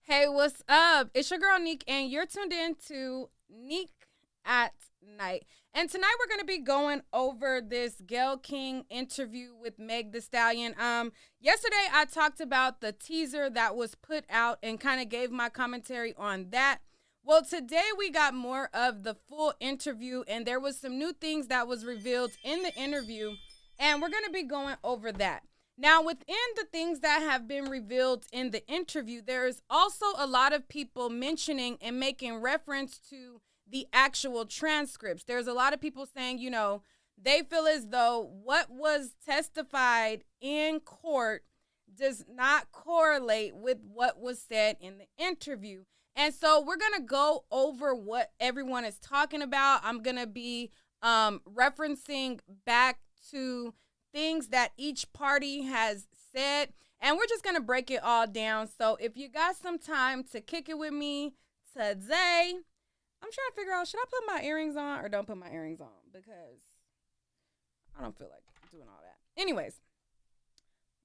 Hey, what's up? It's your girl Neek, and you're tuned in to Neek at Night. And tonight we're going to be going over this Gayle King interview with Meg Thee Stallion. Yesterday I talked about the teaser that was put out and kind of gave my commentary on that. Well, today we got more of the full interview, and there was some new things that was revealed in the interview, and we're going to be going over that. Now, within the things that have been revealed in the interview, there is also a lot of people mentioning and making reference to the actual transcripts. There's a lot of people saying, you know, they feel as though what was testified in court does not correlate with what was said in the interview. And so we're going to go over what everyone is talking about. I'm going to be referencing back to things that each party has said, and we're just going to break it all down. So if you got some time to kick it with me today, I'm trying to figure out, should I put my earrings on or don't put my earrings on? Because I don't feel like doing all that. Anyways,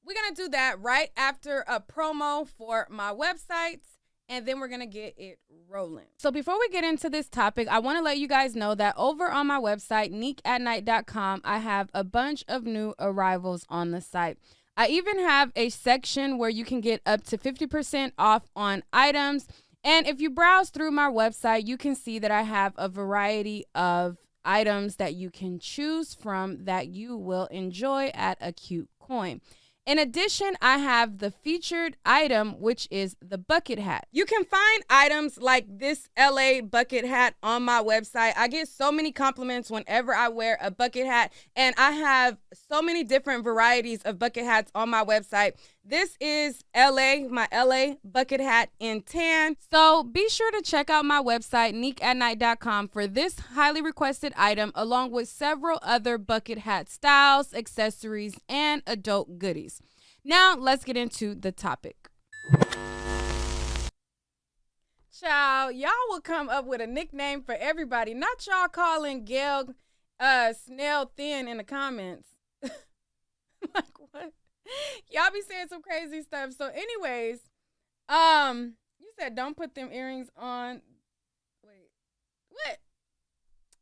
we're going to do that right after a promo for my website, and then we're going to get it rolling. So before we get into this topic, I want to let you guys know that over on my website, neekatnight.com, I have a bunch of new arrivals on the site. I even have a section where you can get up to 50% off on items. And if you browse through my website, you can see that I have a variety of items that you can choose from that you will enjoy at a cute coin. In addition, I have the featured item, which is the bucket hat. You can find items like this LA bucket hat on my website. I get so many compliments whenever I wear a bucket hat, and I have so many different varieties of bucket hats on my website. This is my LA bucket hat in tan. So be sure to check out my website, neekatnight.com, for this highly requested item, along with several other bucket hat styles, accessories, and adult goodies. Now, let's get into the topic. Child, y'all will come up with a nickname for everybody. Not y'all calling Gayle Snail Thin in the comments. Like, what? Y'all be saying some crazy stuff. So anyways, you said don't put them earrings on. Wait, what?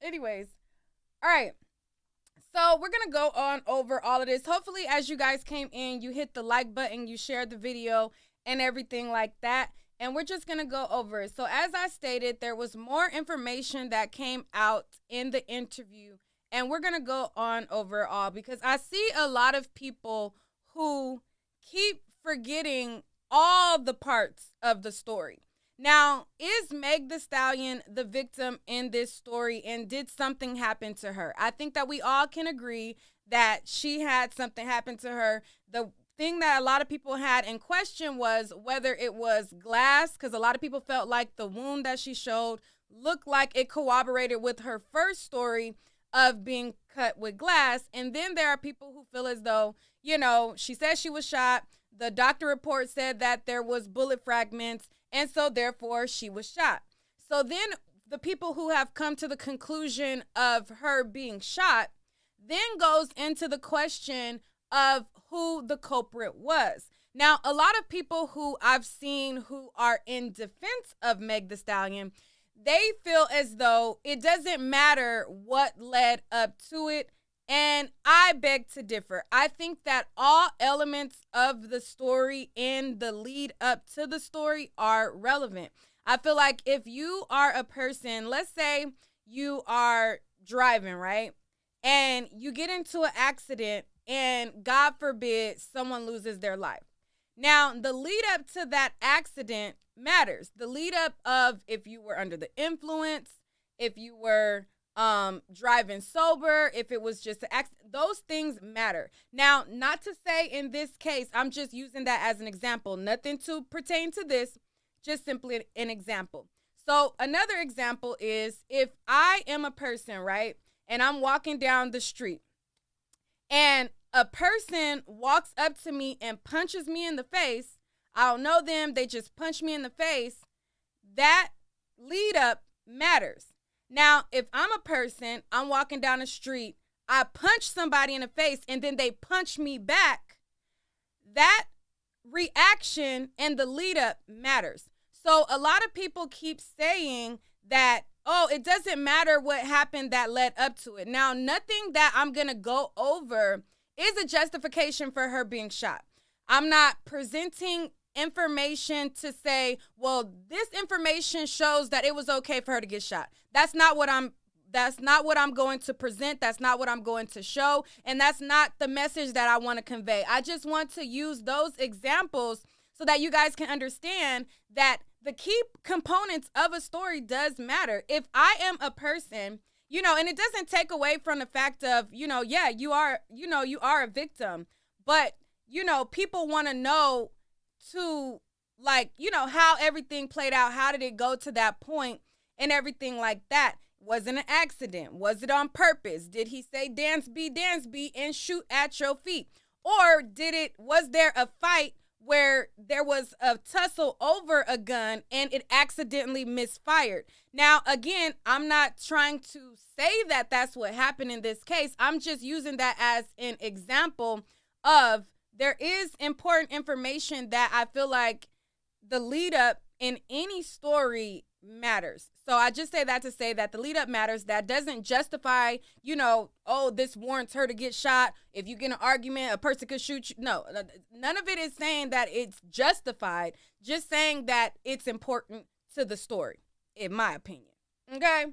Anyways, all right. So we're going to go on over all of this. Hopefully, as you guys came in, you hit the like button, you shared the video and everything like that. And we're just going to go over it. So as I stated, there was more information that came out in the interview. And we're going to go on over all because I see a lot of people who keep forgetting all the parts of the story. Now, is Meg Thee Stallion the victim in this story, and did something happen to her? I think that we all can agree that she had something happen to her. The thing that a lot of people had in question was whether it was glass, because a lot of people felt like the wound that she showed looked like it corroborated with her first story of being cut with glass. And then there are people who feel as though, you know, she said she was shot. The doctor report said that there was bullet fragments, and so therefore she was shot. So then the people who have come to the conclusion of her being shot then goes into the question of who the culprit was. Now, a lot of people who I've seen who are in defense of Meg Thee Stallion, they feel as though it doesn't matter what led up to it. And I beg to differ. I think that all elements of the story and the lead up to the story are relevant. I feel like if you are a person, let's say you are driving, right? And you get into an accident and God forbid someone loses their life. Now, the lead up to that accident matters. The lead up of if you were under the influence, if you were driving sober, if it was just an accident, those things matter. Now, not to say in this case, I'm just using that as an example, nothing to pertain to this, just simply an example. So another example is if I am a person, right, and I'm walking down the street and a person walks up to me and punches me in the face, I don't know them, they just punch me in the face, that lead up matters. Now, if I'm a person, I'm walking down the street, I punch somebody in the face and then they punch me back, that reaction and the lead up matters. So a lot of people keep saying that, oh, it doesn't matter what happened that led up to it. Now, nothing that I'm going to go over is a justification for her being shot. I'm not presenting information to say, well, this information shows that it was okay for her to get shot. That's not what I'm going to present. That's not what I'm going to show. And that's not the message that I want to convey. I just want to use those examples so that you guys can understand that the key components of a story does matter. If I am a person, and it doesn't take away from the fact of, yeah, you are a victim, but, people want to know to, like, how everything played out. How did it go to that point and everything like that? Was it an accident? Was it on purpose? Did he say dance be, and shoot at your feet? Or was there a fight where there was a tussle over a gun and it accidentally misfired? Now, again, I'm not trying to say that that's what happened in this case. I'm just using that as an example of there is important information that I feel like the lead up in any story matters. So I just say that to say that the lead up matters. That doesn't justify, oh, this warrants her to get shot. If you get in an argument, a person could shoot you. No, none of it is saying that it's justified. Just saying that it's important to the story, in my opinion. Okay.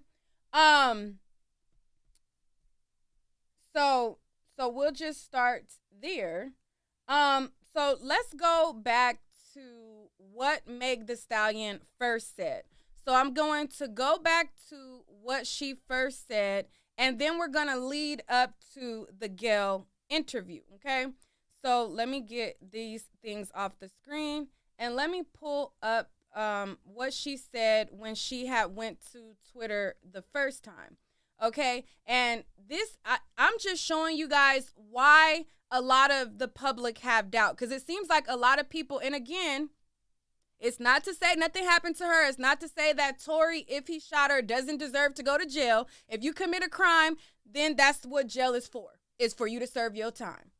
So we'll just start there. So let's go back to what Meg Thee Stallion first said. So I'm going to go back to what she first said, and then we're going to lead up to the Gayle interview, okay? So let me get these things off the screen, and let me pull up what she said when she had went to Twitter the first time, okay? And this, I'm just showing you guys why a lot of the public have doubt, because it seems like a lot of people, and again, it's not to say nothing happened to her. It's not to say that Tory, if he shot her, doesn't deserve to go to jail. If you commit a crime, then that's what jail is for. It's for you to serve your time,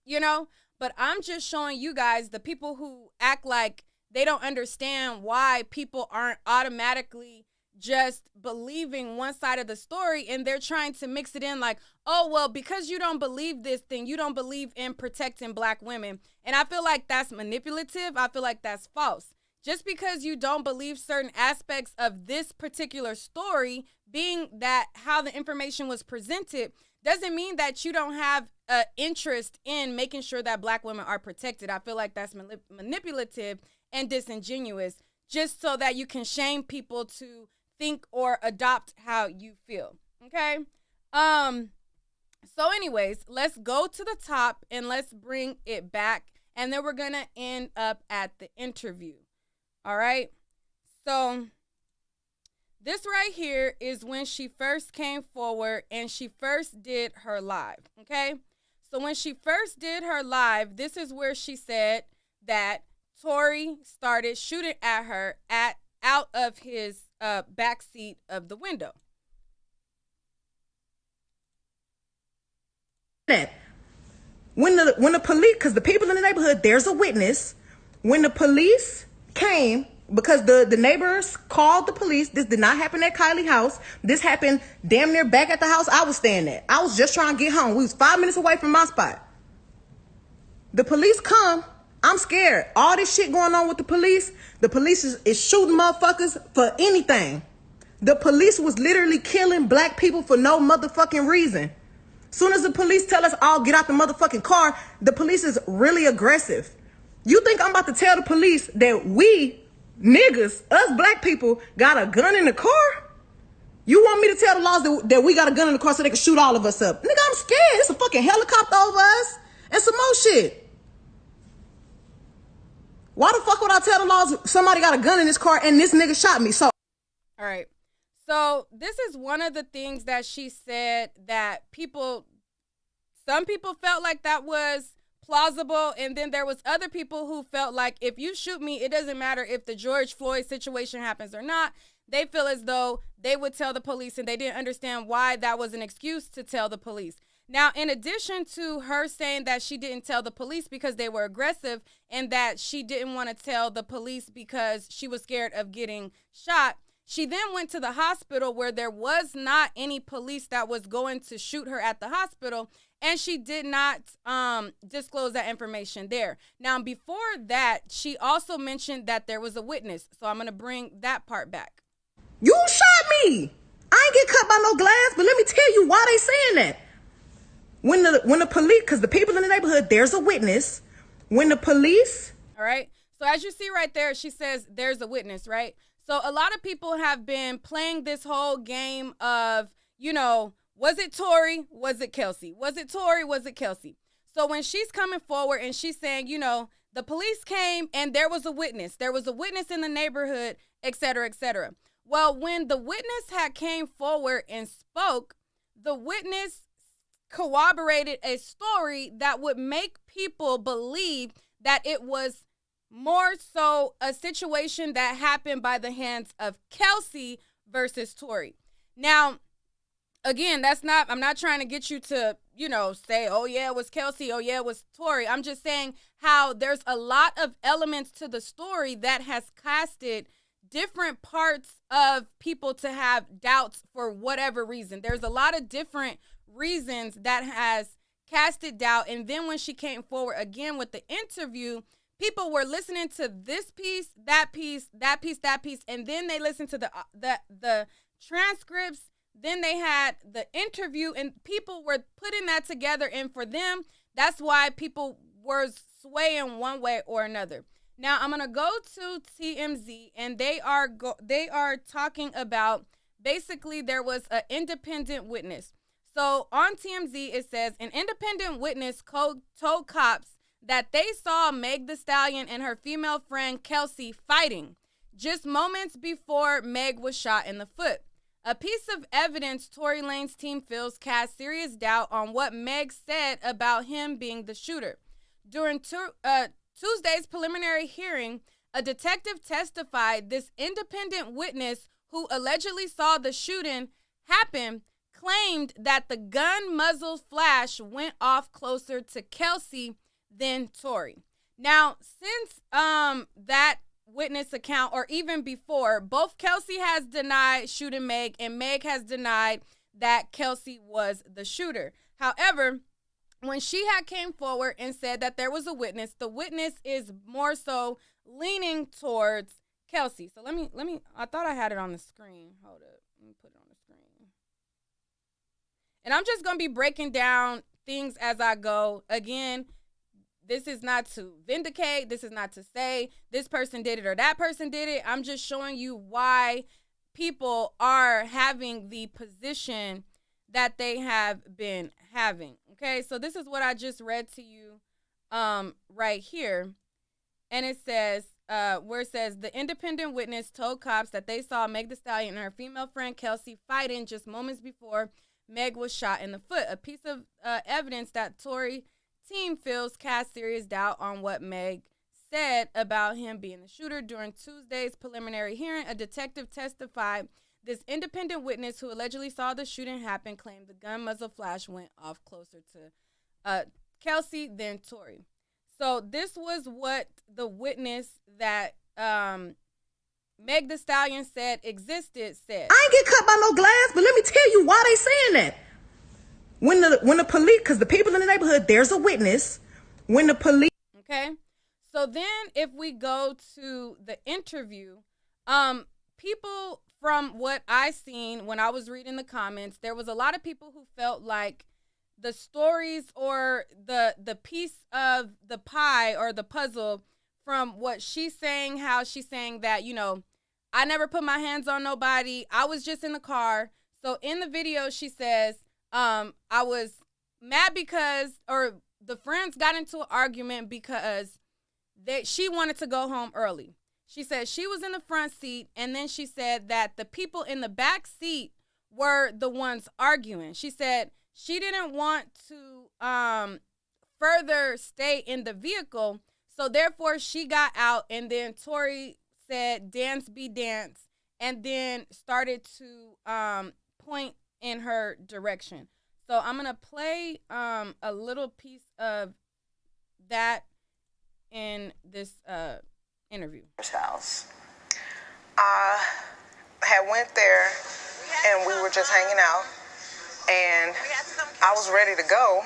But I'm just showing you guys, the people who act like they don't understand why people aren't automatically just believing one side of the story, and they're trying to mix it in like, oh, well, because you don't believe this thing, you don't believe in protecting Black women. And I feel like that's manipulative. I feel like that's false. Just because you don't believe certain aspects of this particular story, being that how the information was presented, doesn't mean that you don't have an interest in making sure that Black women are protected. I feel like that's manipulative and disingenuous, just so that you can shame people to think or adopt how you feel. Okay? So anyways, let's go to the top and let's bring it back, and then we're going to end up at the interview. All right, so this right here is when she first came forward and she first did her live, okay? So when she first did her live, this is where she said that Tory started shooting at her out of his back seat of the window. When the police, because the people in the neighborhood, there's a witness. When the police came, because the neighbors called the police. This did not happen at Kylie's house. This happened damn near back at the house I was staying at. I was just trying to get home. We was 5 minutes away from my spot. The police come. I'm scared. All this shit going on with the police is shooting motherfuckers for anything. The police was literally killing Black people for no motherfucking reason. Soon as the police tell us all get out the motherfucking car, the police is really aggressive. You think I'm about to tell the police that we, niggas, us Black people, got a gun in the car? You want me to tell the laws that we got a gun in the car so they can shoot all of us up? Nigga, I'm scared. It's a fucking helicopter over us and some more shit. Why the fuck would I tell the laws somebody got a gun in this car and this nigga shot me? So, all right. So this is one of the things that she said that some people felt like that was plausible, and then there was other people who felt like, if you shoot me, it doesn't matter if the George Floyd situation happens or not. They feel as though they would tell the police, and they didn't understand why that was an excuse to tell the police. Now, in addition to her saying that she didn't tell the police because they were aggressive and that she didn't want to tell the police because she was scared of getting shot, she then went to the hospital where there was not any police that was going to shoot her at the hospital, and she did not disclose that information there. Now, before that, she also mentioned that there was a witness. So I'm going to bring that part back. You shot me. I ain't get cut by no glass, but let me tell you why they saying that. When the police, because the people in the neighborhood, there's a witness. When the police. All right. So as you see right there, she says there's a witness, right? So a lot of people have been playing this whole game of, was it Tory? Was it Kelsey? Was it Tory? Was it Kelsey? So when she's coming forward and she's saying, the police came and there was a witness. There was a witness in the neighborhood, et cetera, et cetera. Well, when the witness had came forward and spoke, the witness corroborated a story that would make people believe that it was more so a situation that happened by the hands of Kelsey versus Tory. Now, again, I'm not trying to get you to, say, oh yeah, it was Kelsey, oh yeah, it was Tory. I'm just saying how there's a lot of elements to the story that has casted different parts of people to have doubts for whatever reason. There's a lot of different reasons that has casted doubt. And then when she came forward again with the interview, people were listening to this piece, that piece, that piece, that piece, and then they listened to the transcripts. Then they had the interview, and people were putting that together. And for them, that's why people were swaying one way or another. Now I'm gonna go to TMZ, and they are talking about basically there was an independent witness. So on TMZ it says an independent witness told cops that they saw Meg Thee Stallion and her female friend Kelsey fighting just moments before Meg was shot in the foot. A piece of evidence Tory Lanez team feels cast serious doubt on what Meg said about him being the shooter. During Tuesday's preliminary hearing, a detective testified this independent witness who allegedly saw the shooting happen claimed that the gun muzzle flash went off closer to Kelsey than Tory. Now, since that witness account, or even before, both Kelsey has denied shooting Meg and Meg has denied that Kelsey was the shooter. However, when she had came forward and said that there was a witness, the witness is more so leaning towards Kelsey. So let me, I thought I had it on the screen. Hold up. Let me put it on the screen. And I'm just going to be breaking down things as I go. Again, this is not to vindicate. This is not to say this person did it or that person did it. I'm just showing you why people are having the position that they have been having. Okay, so this is what I just read to you right here. And it says, where it says, the independent witness told cops that they saw Meg Thee Stallion and her female friend Kelsey fighting just moments before Meg was shot in the foot. A piece of evidence that Tory team feels cast serious doubt on what Meg said about him being the shooter. During Tuesday's preliminary hearing, a detective testified this independent witness who allegedly saw the shooting happen claimed the gun muzzle flash went off closer to Kelsey than Tory. So this was what the witness that Meg Thee Stallion said existed said. I ain't get cut by no glass, but let me tell you why they saying that. When the police, because the people in the neighborhood, there's a witness. When the police. Okay. So then if we go to the interview, people, from what I seen when I was reading the comments, there was a lot of people who felt like the stories or the piece of the pie or the puzzle from what she's saying, how she's saying that, I never put my hands on nobody. I was just in the car. So in the video, she says, I was mad because, or the friends got into an argument because she wanted to go home early. She said she was in the front seat, and then she said that the people in the back seat were the ones arguing. She said she didn't want to further stay in the vehicle, so therefore she got out, and then Tory said, dance be dance, and then started to point in her direction. So I'm going to play a little piece of that in this interview. House. I had went there and we were just hanging out, and I was ready to go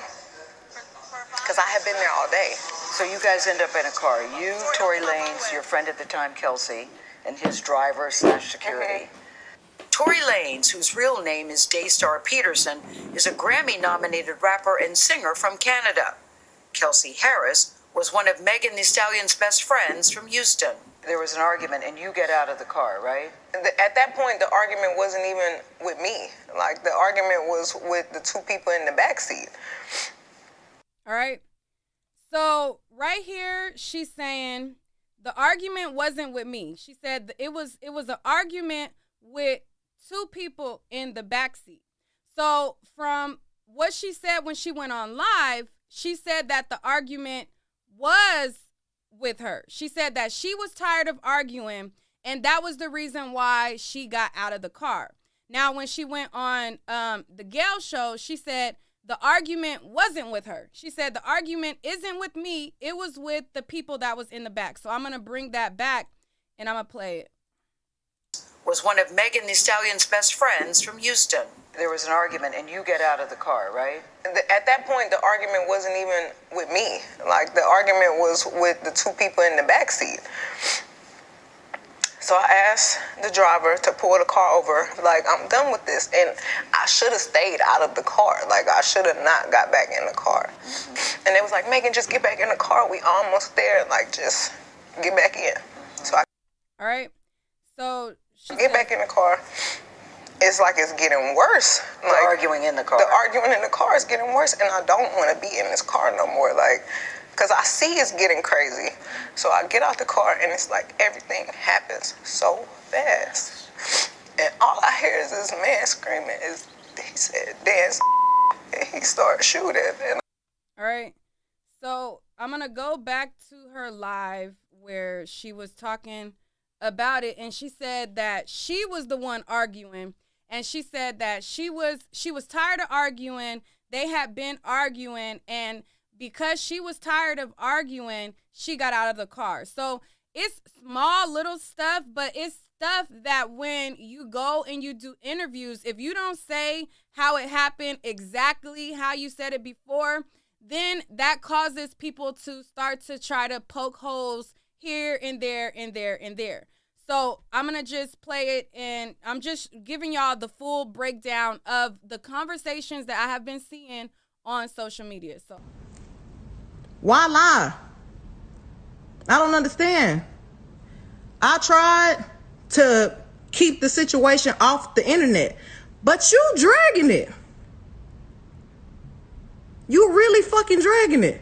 because I had been there all day. So you guys end up in a car. You, Tory Lanez, your friend at the time, Kelsey, and his driver/security. Tory Lanez, whose real name is Daystar Peterson, is a Grammy-nominated rapper and singer from Canada. Kelsey Harris was one of Megan Thee Stallion's best friends from Houston. There was an argument, and you get out of the car, right? At that point, the argument wasn't even with me. Like, the argument was with the two people in the backseat. All right. So right here, she's saying the argument wasn't with me. She said it was an argument with two people in the backseat. So from what she said when she went on live, she said that the argument was with her. She said that she was tired of arguing, and that was the reason why she got out of the car. Now, when she went on the Gayle show, she said the argument wasn't with her. She said the argument isn't with me. It was with the people that was in the back. So I'm going to bring that back, and I'm going to play it. Was one of Megan Thee Stallion's best friends from Houston. There was an argument, and you get out of the car, right? At that point, the argument wasn't even with me. Like, the argument was with the two people in the backseat. So I asked the driver to pull the car over. Like, I'm done with this. And I should have stayed out of the car. Like, I should have not got back in the car. And they was like, Megan, just get back in the car. We almost there. Like, just get back in. So I... All right. So... Get back in the car. It's like it's getting worse. Like, the arguing in the car. The arguing in the car is getting worse, and I don't want to be in this car no more. Like, because I see it's getting crazy. So I get out the car, and it's like everything happens so fast. And all I hear is this man screaming. He said, dance. And he started shooting. And... All right. So I'm going to go back to her live where she was talking about it, and she said that she was the one arguing, and she said that she was tired of arguing. They had been arguing, and because she was tired of arguing, she got out of the car. So it's small little stuff, but it's stuff that when you go and you do interviews, if you don't say how it happened exactly how you said it before, then that causes people to start to try to poke holes here and there and there and there. So I'm going to just play it, and I'm just giving y'all the full breakdown of the conversations that I have been seeing on social media. So why lie? I don't understand. I tried to keep the situation off the internet, but you dragging it. You really fucking dragging it.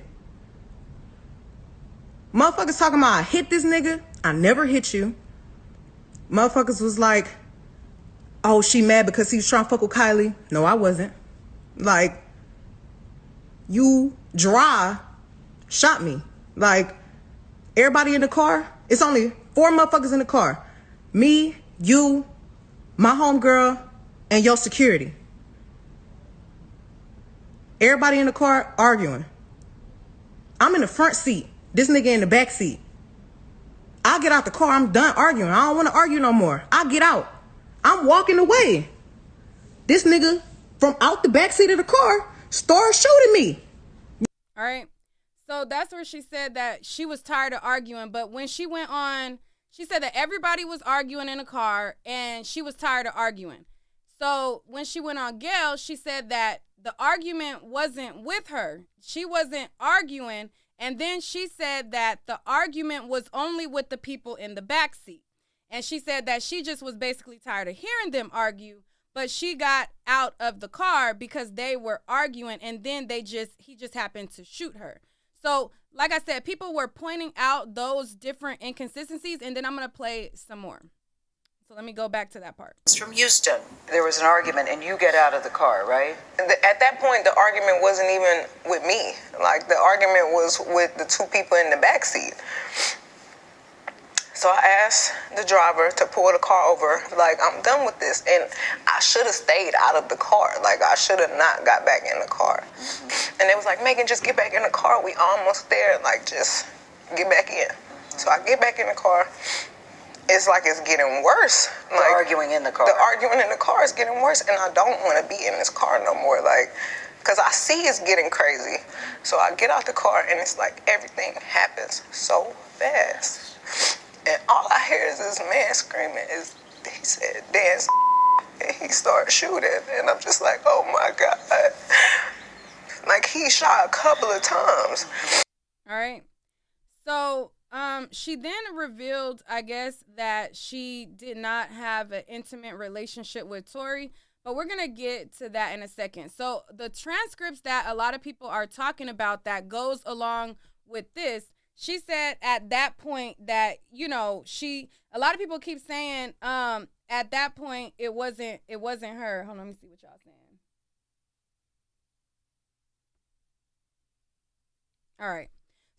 Motherfuckers talking about I hit this nigga. I never hit you. Motherfuckers was like, oh, she mad because he was trying to fuck with Kylie. No, I wasn't. Like, you dry shot me. Like, everybody in the car, it's only 4 motherfuckers in the car. Me, you, my homegirl, and your security. Everybody in the car arguing. I'm in the front seat. This nigga in the back seat. I get out the car. I'm done arguing. I don't want to argue no more. I get out. I'm walking away. This nigga from out the back seat of the car started shooting me. All right. So that's where she said that she was tired of arguing. But when she went on, she said that everybody was arguing in the car and she was tired of arguing. So when she went on Gayle, she said that the argument wasn't with her. She wasn't arguing. And then she said that the argument was only with the people in the backseat. And she said that she just was basically tired of hearing them argue, but she got out of the car because they were arguing, and then he just happened to shoot her. So, like I said, people were pointing out those different inconsistencies, and then I'm going to play some more. So let me go back to that part. It's from Houston. There was an argument, and you get out of the car, right? At that point, the argument wasn't even with me. Like, the argument was with the two people in the backseat. So I asked the driver to pull the car over, like, I'm done with this. And I should have stayed out of the car. Like, I should have not got back in the car. And they was like, Megan, just get back in the car. We almost there. Like, just get back in. So I get back in the car. It's like it's getting worse. Like, The arguing in the car. The arguing in the car is getting worse, and I don't want to be in this car no more. Like, because I see it's getting crazy. So I get out the car, and it's like everything happens so fast. And all I hear is this man screaming. He said, dance. And he started shooting. And I'm just like, oh my God. Like, he shot a couple of times. All right. So she then revealed, I guess, that she did not have an intimate relationship with Tory. But we're going to get to that in a second. So the transcripts that a lot of people are talking about that goes along with this, she said at that point that, you know, a lot of people keep saying at that point it wasn't her. Hold on, let me see what y'all saying. All right.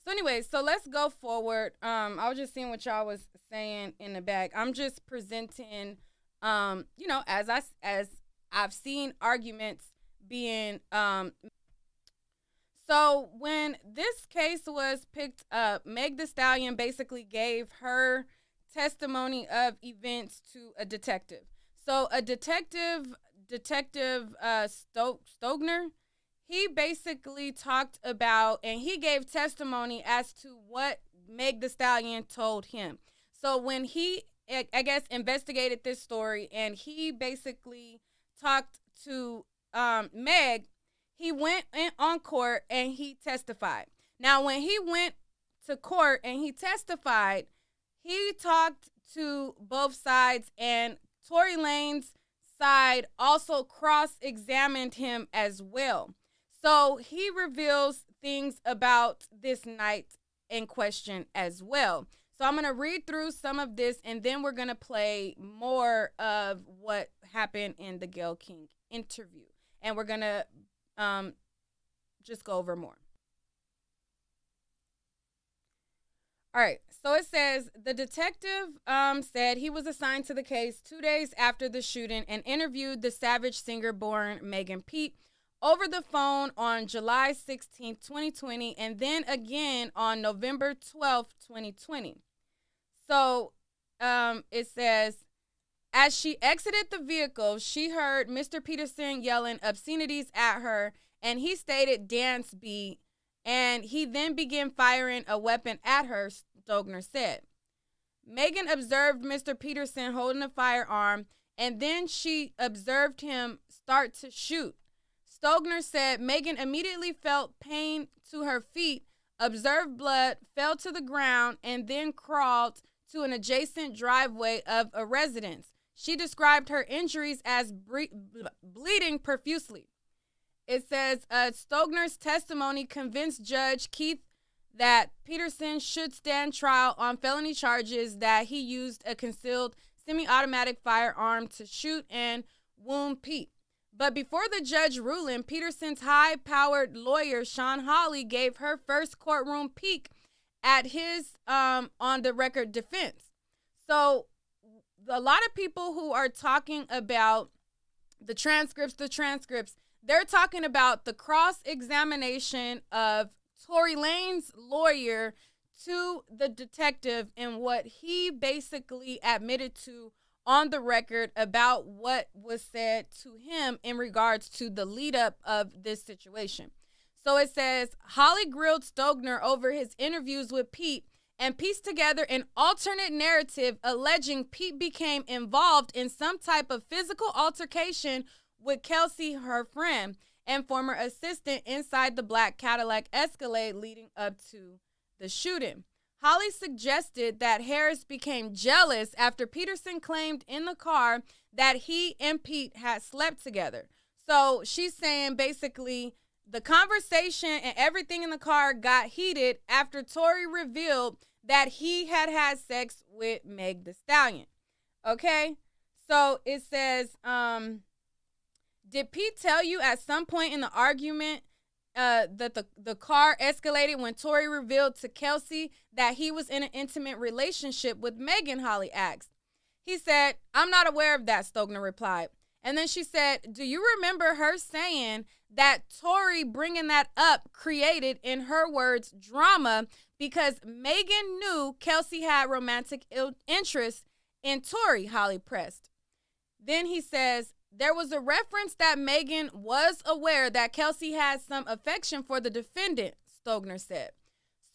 So anyway, so let's go forward. I was just seeing what y'all was saying in the back. I'm just presenting, you know, as I've seen arguments being So when this case was picked up, Meg Thee Stallion basically gave her testimony of events to a detective. So a detective Stogner, he basically talked about, and he gave testimony as to what Meg Thee Stallion told him. So when he, I guess, investigated this story, and he basically talked to Meg, he went on court and he testified. Now, when he went to court and he testified, he talked to both sides, and Tory Lanez side also cross-examined him as well. So he reveals things about this night in question as well. So I'm going to read through some of this, and then we're going to play more of what happened in the Gayle King interview. And we're going to just go over more. All right, so it says the detective said he was assigned to the case 2 days after the shooting and interviewed the Savage singer-born Megan Pete over the phone on July 16, 2020, and then again on November 12, 2020. So it says, as she exited the vehicle, she heard Mr. Peterson yelling obscenities at her, and he stated dance beat, and he then began firing a weapon at her, Stogner said. Megan observed Mr. Peterson holding a firearm, and then she observed him start to shoot. Stogner said Megan immediately felt pain to her feet, observed blood, fell to the ground, and then crawled to an adjacent driveway of a residence. She described her injuries as bleeding profusely. It says Stogner's testimony convinced Judge Keith that Peterson should stand trial on felony charges that he used a concealed semi-automatic firearm to shoot and wound Pete. But before the judge ruling, Peterson's high-powered lawyer, Sean Hawley, gave her first courtroom peek at his on-the-record defense. So a lot of people who are talking about the transcripts, they're talking about the cross-examination of Tory Lanez's lawyer to the detective and what he basically admitted to on the record about what was said to him in regards to the lead up of this situation. So it says, Holly grilled Stogner over his interviews with Pete and pieced together an alternate narrative alleging Pete became involved in some type of physical altercation with Kelsey, her friend, and former assistant inside the black Cadillac Escalade leading up to the shooting. Holly suggested that Harris became jealous after Peterson claimed in the car that he and Pete had slept together. So she's saying basically the conversation and everything in the car got heated after Tory revealed that he had sex with Meg Thee Stallion. Okay? So it says, did Pete tell you at some point in the argument that the car escalated when Tory revealed to Kelsey that he was in an intimate relationship with Megan, Holly asked. He said, "I'm not aware of that," Stogner replied. And then she said, "Do you remember her saying that Tory bringing that up created, in her words, drama because Megan knew Kelsey had romantic interest in Tory?" Holly pressed. Then he says, "There was a reference that Megan was aware that Kelsey had some affection for the defendant," Stogner said.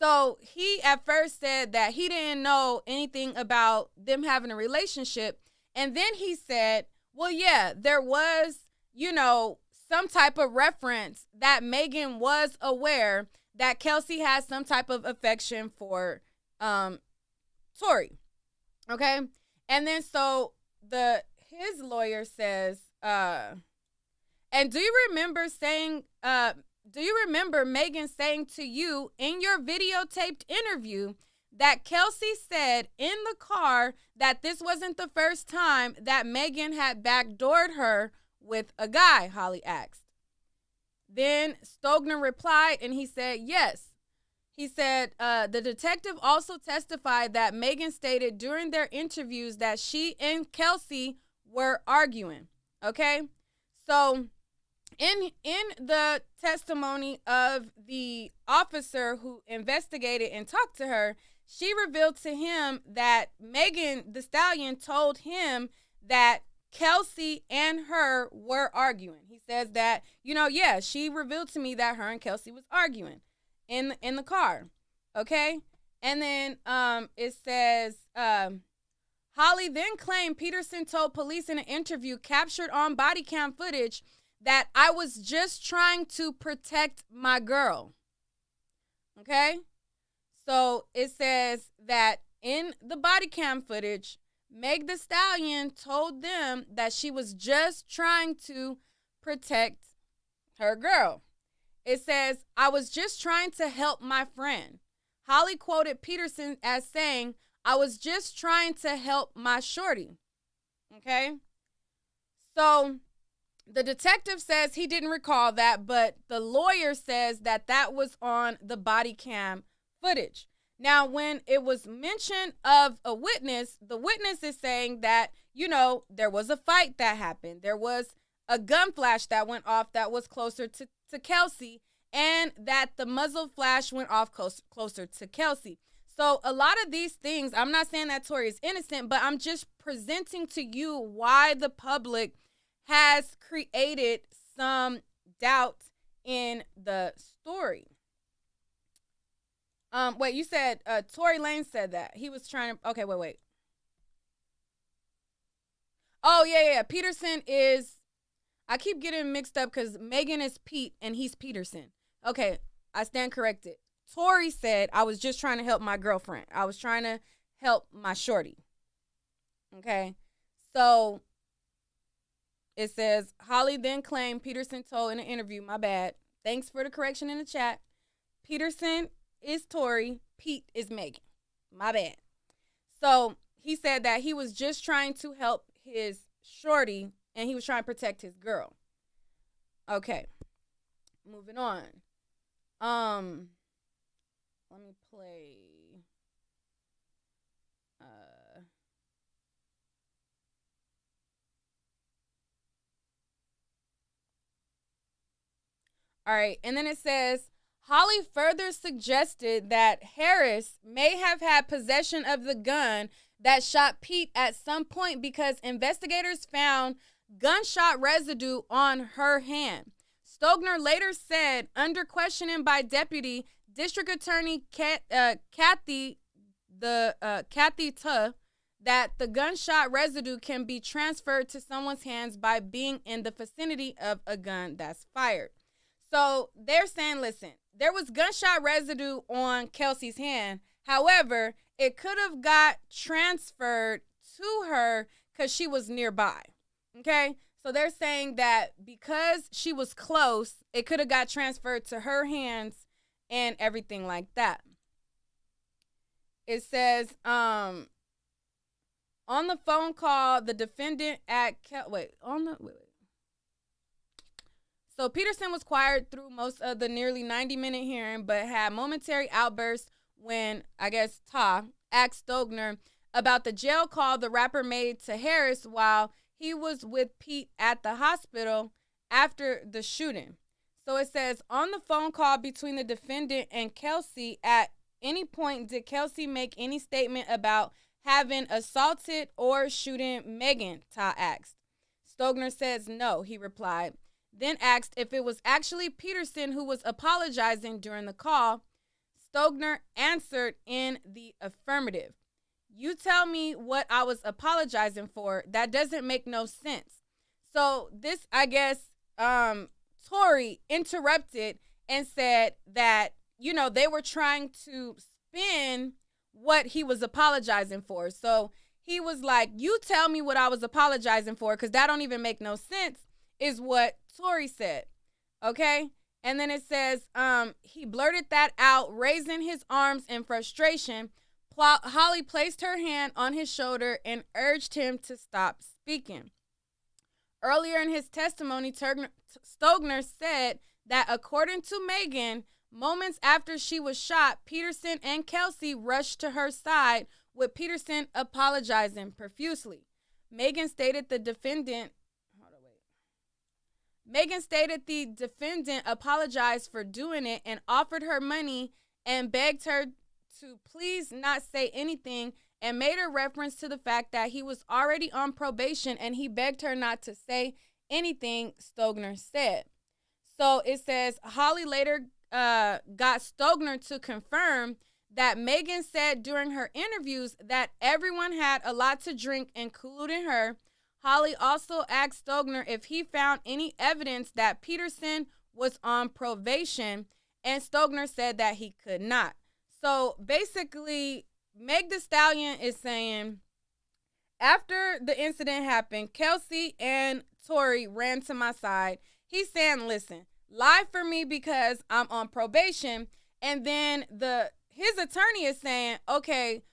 So he at first said that he didn't know anything about them having a relationship. And then he said, well, yeah, there was, some type of reference that Megan was aware that Kelsey had some type of affection for Tory. Okay. And then so his lawyer says, and do you remember Megan saying to you in your videotaped interview that Kelsey said in the car that this wasn't the first time that Megan had backdoored her with a guy? Holly asked. Then Stogner replied and he said, yes. He said, the detective also testified that Megan stated during their interviews that she and Kelsey were arguing. Okay? So in the testimony of the officer who investigated and talked to her, she revealed to him that Megan Thee Stallion told him that Kelsey and her were arguing. He says that, she revealed to me that her and Kelsey was arguing in the car. Okay? And then it says, Holly then claimed Peterson told police in an interview captured on body cam footage that I was just trying to protect my girl. Okay? So it says that in the body cam footage, Meg Thee Stallion told them that she was just trying to protect her girl. It says, I was just trying to help my friend. Holly quoted Peterson as saying, I was just trying to help my shorty. Okay? So the detective says he didn't recall that, but the lawyer says that that was on the body cam footage. Now, when it was mentioned of a witness, the witness is saying that, there was a fight that happened. There was a gun flash that went off that was closer to Kelsey, and that the muzzle flash went off closer to Kelsey. So a lot of these things, I'm not saying that Tory is innocent, but I'm just presenting to you why the public has created some doubt in the story. Wait, you said Tory Lanez said that. He was trying to, okay, wait. Oh, yeah. Peterson is, I keep getting mixed up because Megan is Pete and he's Peterson. Okay, I stand corrected. Tory said, I was just trying to help my girlfriend. I was trying to help my shorty. Okay, so it says, Holly then claimed Peterson told in an interview, my bad. Thanks for the correction in the chat. Peterson is Tory, Pete is Megan. My bad. So he said that he was just trying to help his shorty and he was trying to protect his girl. Okay, moving on. Let me play. All right, and then it says, Holly further suggested that Harris may have had possession of the gun that shot Pete at some point because investigators found gunshot residue on her hand. Stogner later said, under questioning by Deputy District Attorney Kathy Tuh, that the gunshot residue can be transferred to someone's hands by being in the vicinity of a gun that's fired. So they're saying, listen, there was gunshot residue on Kelsey's hand. However, it could have got transferred to her because she was nearby. Okay? So they're saying that because she was close, it could have got transferred to her hands and everything like that. It says, on the phone call, the defendant at So Peterson was quiet through most of the nearly 90-minute hearing, but had momentary outbursts when, I guess, Ta asked Stogner about the jail call the rapper made to Harris while he was with Pete at the hospital after the shooting. So it says, on the phone call between the defendant and Kelsey, at any point did Kelsey make any statement about having assaulted or shooting Megan, Ta asked. Stogner says no, he replied. Then asked if it was actually Peterson who was apologizing during the call. Stogner answered in the affirmative. You tell me what I was apologizing for. That doesn't make no sense. So this, I guess, Tory interrupted and said that, they were trying to spin what he was apologizing for. So he was like, you tell me what I was apologizing for, because that don't even make no sense, is what Tory said. Okay? And then it says, he blurted that out, raising his arms in frustration. Holly placed her hand on his shoulder and urged him to stop speaking. Earlier in his testimony, Stogner said that according to Megan, moments after she was shot, Peterson and Kelsey rushed to her side, with Peterson apologizing profusely. Megan stated the defendant apologized for doing it and offered her money and begged her to please not say anything, and made a reference to the fact that he was already on probation and he begged her not to say anything, Stogner said. So it says Holly later got Stogner to confirm that Megan said during her interviews that everyone had a lot to drink, including her. Holly also asked Stogner if he found any evidence that Peterson was on probation, and Stogner said that he could not. So basically, Meg Thee Stallion is saying, after the incident happened, Kelsey and Tory ran to my side. He's saying, listen, lie for me because I'm on probation. And then his attorney is saying, okay,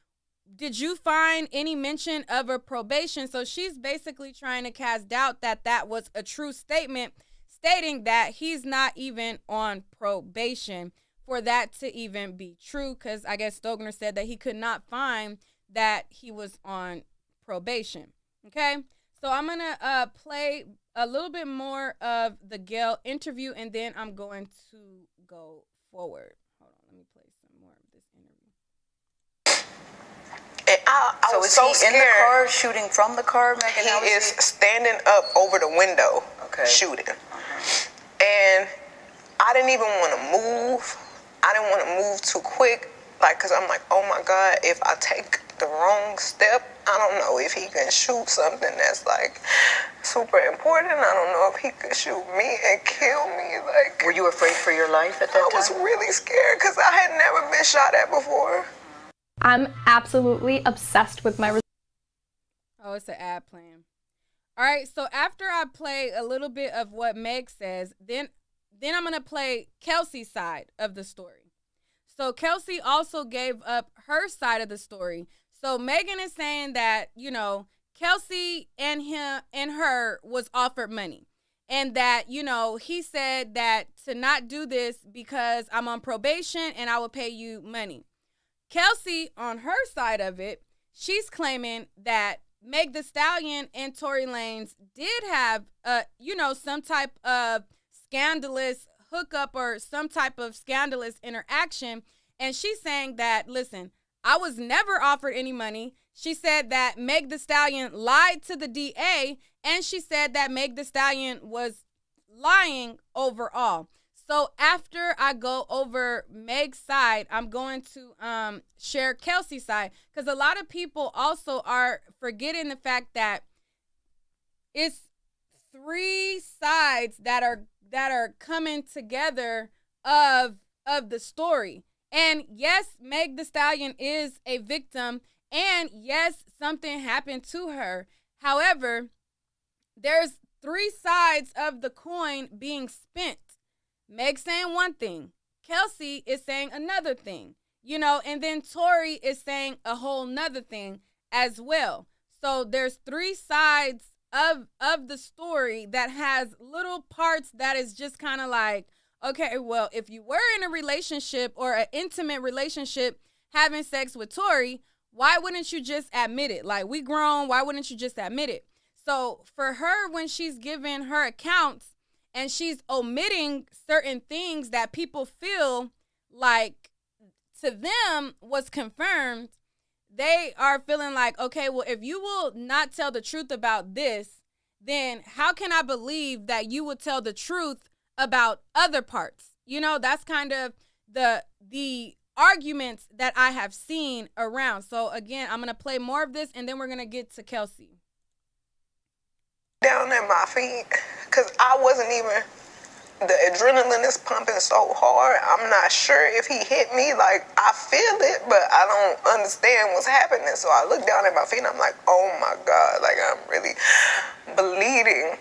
did you find any mention of a probation? So she's basically trying to cast doubt that that was a true statement, stating that he's not even on probation, for that to even be true, because I guess Stogner said that he could not find that he was on probation. Okay, so I'm going to play a little bit more of the Gayle interview, and then I'm going to go forward. Hold on, let me play some more of this interview. And I was so scared. In the car shooting from the car, Megan? He is standing up over the window, shooting. And I didn't even want to move. I didn't want to move too quick, because I'm like, oh my God, if I take the wrong step, I don't know if he can shoot something that's super important. I don't know if he could shoot me and kill me. Were you afraid for your life at that time? I was really scared because I had never been shot at before. I'm absolutely obsessed with my. Oh, it's an ad playing. All right, so after I play a little bit of what Meg says, then I'm going to play Kelsey's side of the story. So Kelsey also gave up her side of the story. So Megan is saying that, Kelsey and her was offered money. And that, he said that to not do this because I'm on probation and I will pay you money. Kelsey, on her side of it, she's claiming that Meg Thee Stallion and Tory Lanez did have, some type of scandalous hookup or some type of scandalous interaction. And she's saying that, listen, I was never offered any money. She said that Meg Thee Stallion lied to the DA, and she said that Meg Thee Stallion was lying overall. So after I go over Meg's side, I'm going to share Kelsey's side, because a lot of people also are forgetting the fact that it's three sides that are coming together of the story. And yes, Meg Thee Stallion is a victim, and yes, something happened to her. However, there's three sides of the coin being spent. Meg saying one thing, Kelsey is saying another thing, and then Tory is saying a whole nother thing as well. So there's three sides of the story that has little parts that is just kind of like, okay, well, if you were in a relationship or an intimate relationship having sex with Tory, why wouldn't you just admit it? Like, we grown, why wouldn't you just admit it? So for her, when she's giving her accounts and she's omitting certain things that people feel like to them was confirmed, they are feeling like, okay, well, if you will not tell the truth about this, then how can I believe that you would tell the truth about other parts? You know, that's kind of the arguments that I have seen around. So again, I'm going to play more of this and then we're going to get to Kelsey. Down at my feet, because I wasn't even, the adrenaline is pumping so hard. I'm not sure if he hit me. Like, I feel it, but I don't understand what's happening. So I look down at my feet and I'm like, oh my God, like I'm really bleeding.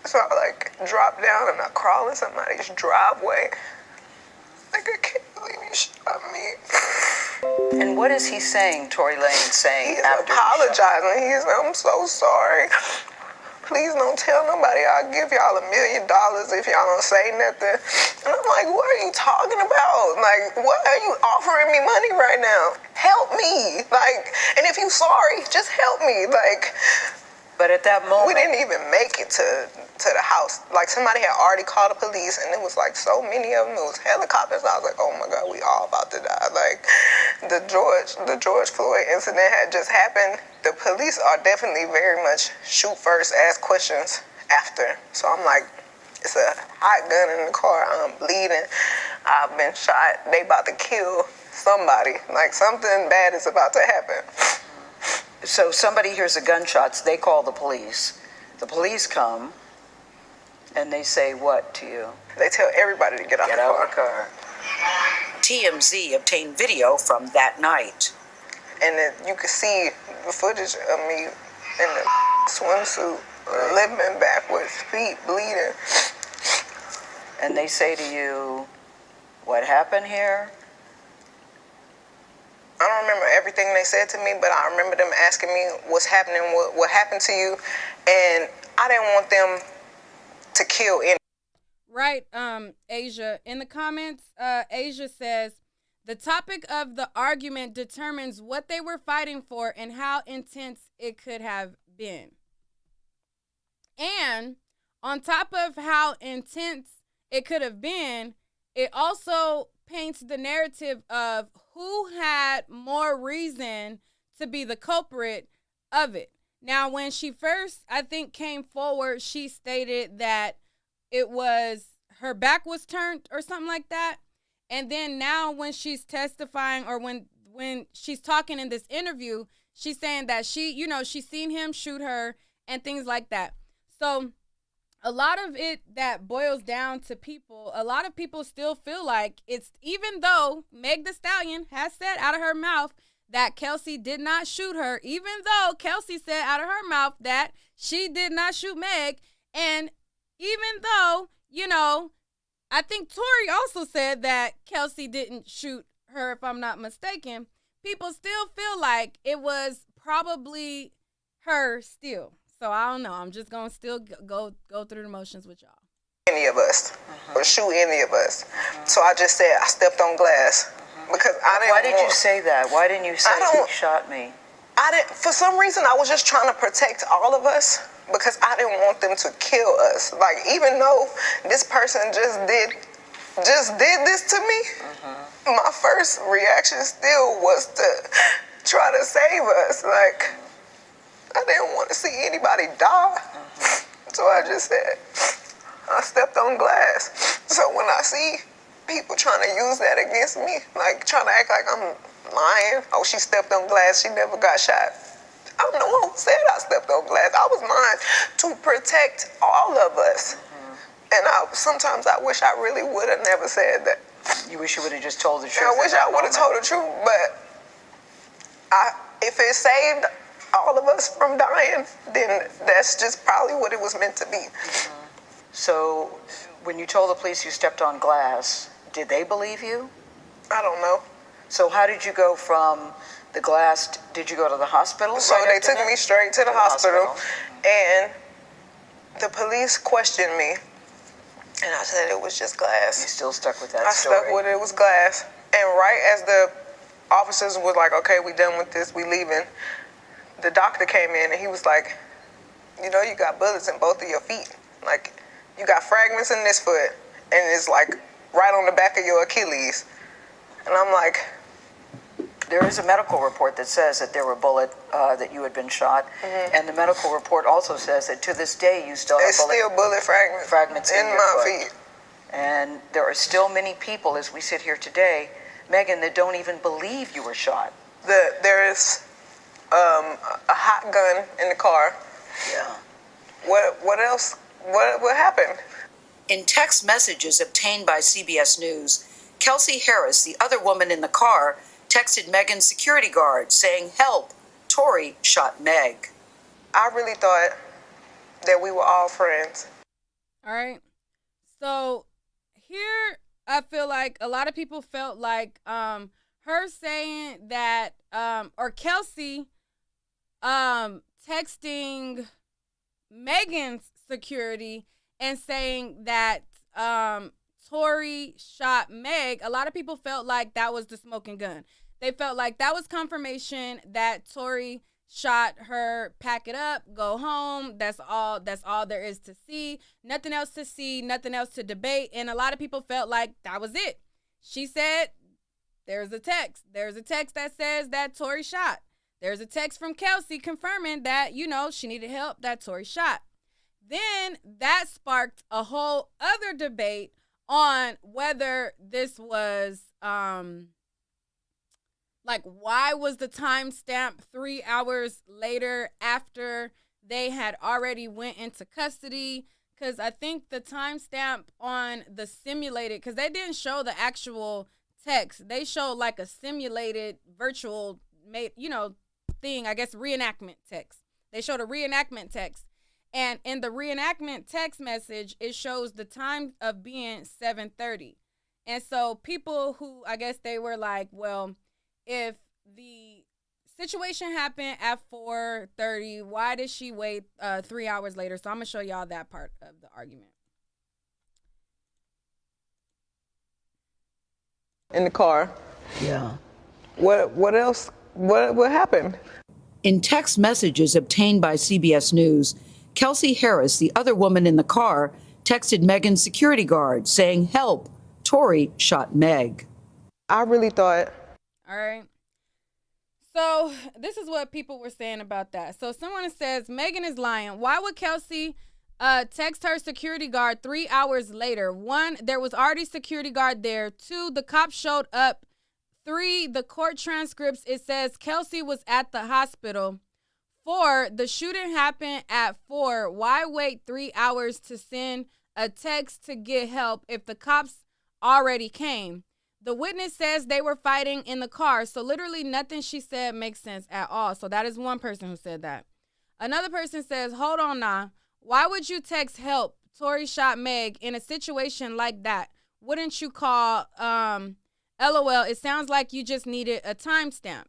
So I like drop down and I crawl in somebody's driveway. Like, I can't believe you shot me. And what is he saying, Tory Lanez saying? He's apologizing. He's, I'm so sorry. Please don't tell nobody. I'll give y'all $1 million if y'all don't say nothing. And I'm like, what are you talking about? Like, what are you offering me money right now? Help me. Like, and if you sorry, just help me. Like, but at that moment, we didn't even make it to the house. Like, somebody had already called the police, and it was like so many of them. It was helicopters. I was like, oh my God, we all about to die. Like, the George Floyd incident had just happened. The police are definitely very much shoot first, ask questions after. So I'm like, it's a hot gun in the car. I'm bleeding. I've been shot. They about to kill somebody. Like, something bad is about to happen. So somebody hears the gunshots, they call the police. The police come, and they say what to you? They tell everybody to get out the car. TMZ obtained video from that night. And then you could see the footage of me in the swimsuit, limping backwards, feet bleeding. And they say to you, what happened here? I don't remember everything they said to me, but I remember them asking me what's happening, what happened to you, and I didn't want them to kill any. Right, Asia. In the comments, Asia says, the topic of the argument determines what they were fighting for and how intense it could have been. And on top of how intense it could have been, it also paints the narrative of who had more reason to be the culprit of it. Now, when she first, I think, came forward, she stated that it was her back was turned or something like that. And then now when she's testifying or when she's talking in this interview, she's saying that she's seen him shoot her and things like that. So a lot of it that boils down to people, a lot of people still feel like it's, even though Meg Thee Stallion has said out of her mouth that Kelsey did not shoot her, even though Kelsey said out of her mouth that she did not shoot Meg, and even though, I think Tory also said that Kelsey didn't shoot her, if I'm not mistaken, people still feel like it was probably her still. So I don't know. I'm just going to still go through the motions with y'all. Any of us, or shoot any of us. So I just said I stepped on glass because I didn't. Why did you say that? Why didn't you say he shot me? I didn't. For some reason, I was just trying to protect all of us because I didn't want them to kill us. Like, even though this person just did this to me, my first reaction still was to try to save us. Like, I didn't want to see anybody die. So I just said, I stepped on glass. So when I see people trying to use that against me, like trying to act like I'm lying, oh, she stepped on glass, she never got shot. I'm the one who said I stepped on glass. I was lying to protect all of us. And sometimes I wish I really would have never said that. You wish you would have just told the truth? I wish I would have told the truth, but if it saved all of us from dying, then that's just probably what it was meant to be. So when you told the police you stepped on glass, did they believe you? I don't know. So how did you go from The glass, did you go to the hospital? So right they after took that? me straight to the hospital, and the police questioned me, and I said it was just glass. You still stuck with that I story? stuck with it. It was glass. And right as the officers was like, okay, we done with this, we leaving, the doctor came in and he was like, you know, you got bullets in both of your feet. Like, you got fragments in this foot, and it's like right on the back of your Achilles. And I'm like, There is a medical report that says that there were that you had been shot, and the medical report also says that to this day you still have there's still bullet fragments in your my foot. feet. And there are still many people, as we sit here today, Megan, that don't even believe you were shot. There is a hot gun in the car. Yeah. What else? What happened? In text messages obtained by CBS News, Kelsey Harris, the other woman in the car, texted Megan's security guard saying, "Help, Tory shot Meg." I really thought that we were all friends. All right. So here I feel like a lot of people felt like her saying that or Kelsey texting Megan's security and saying that Tory shot Meg, a lot of people felt like that was the smoking gun. They felt like that was confirmation that Tory shot her, pack it up, go home. That's all there is to see. Nothing else to see, nothing else to debate. And a lot of people felt like that was it. She said, there's a text. There's a text that says that Tory shot. There's a text from Kelsey confirming that, you know, she needed help, that Tory shot. Then that sparked a whole other debate on whether this was, like, why was the timestamp 3 hours later after they had already went into custody? Because I think the timestamp on the simulated, because they didn't show the actual text. They showed like a simulated virtual thing, I guess, reenactment text. They showed a reenactment text. And in the reenactment text message, it shows the time of being 7:30. And so people who, I guess they were like, well, if the situation happened at 4:30, why did she wait 3 hours later? So I'm going to show y'all that part of the argument. In the car. Yeah. What else? What happened? In text messages obtained by CBS News, Kelsey Harris, the other woman in the car, texted Megan's security guard saying, "Help, Tory shot Meg." I really thought. All right. So this is what people were saying about that. So someone says, Megan is lying. Why would Kelsey text her security guard 3 hours later? 1, there was already security guard there. 2, the cops showed up. 3, the court transcripts, it says Kelsey was at the hospital. 4, the shooting happened at 4. Why wait 3 hours to send a text to get help if the cops already came? The witness says they were fighting in the car, so literally nothing she said makes sense at all. So that is one person who said that. Another person says, hold on now. Why would you text help, Tory shot Meg, in a situation like that? Wouldn't you call, LOL, it sounds like you just needed a timestamp.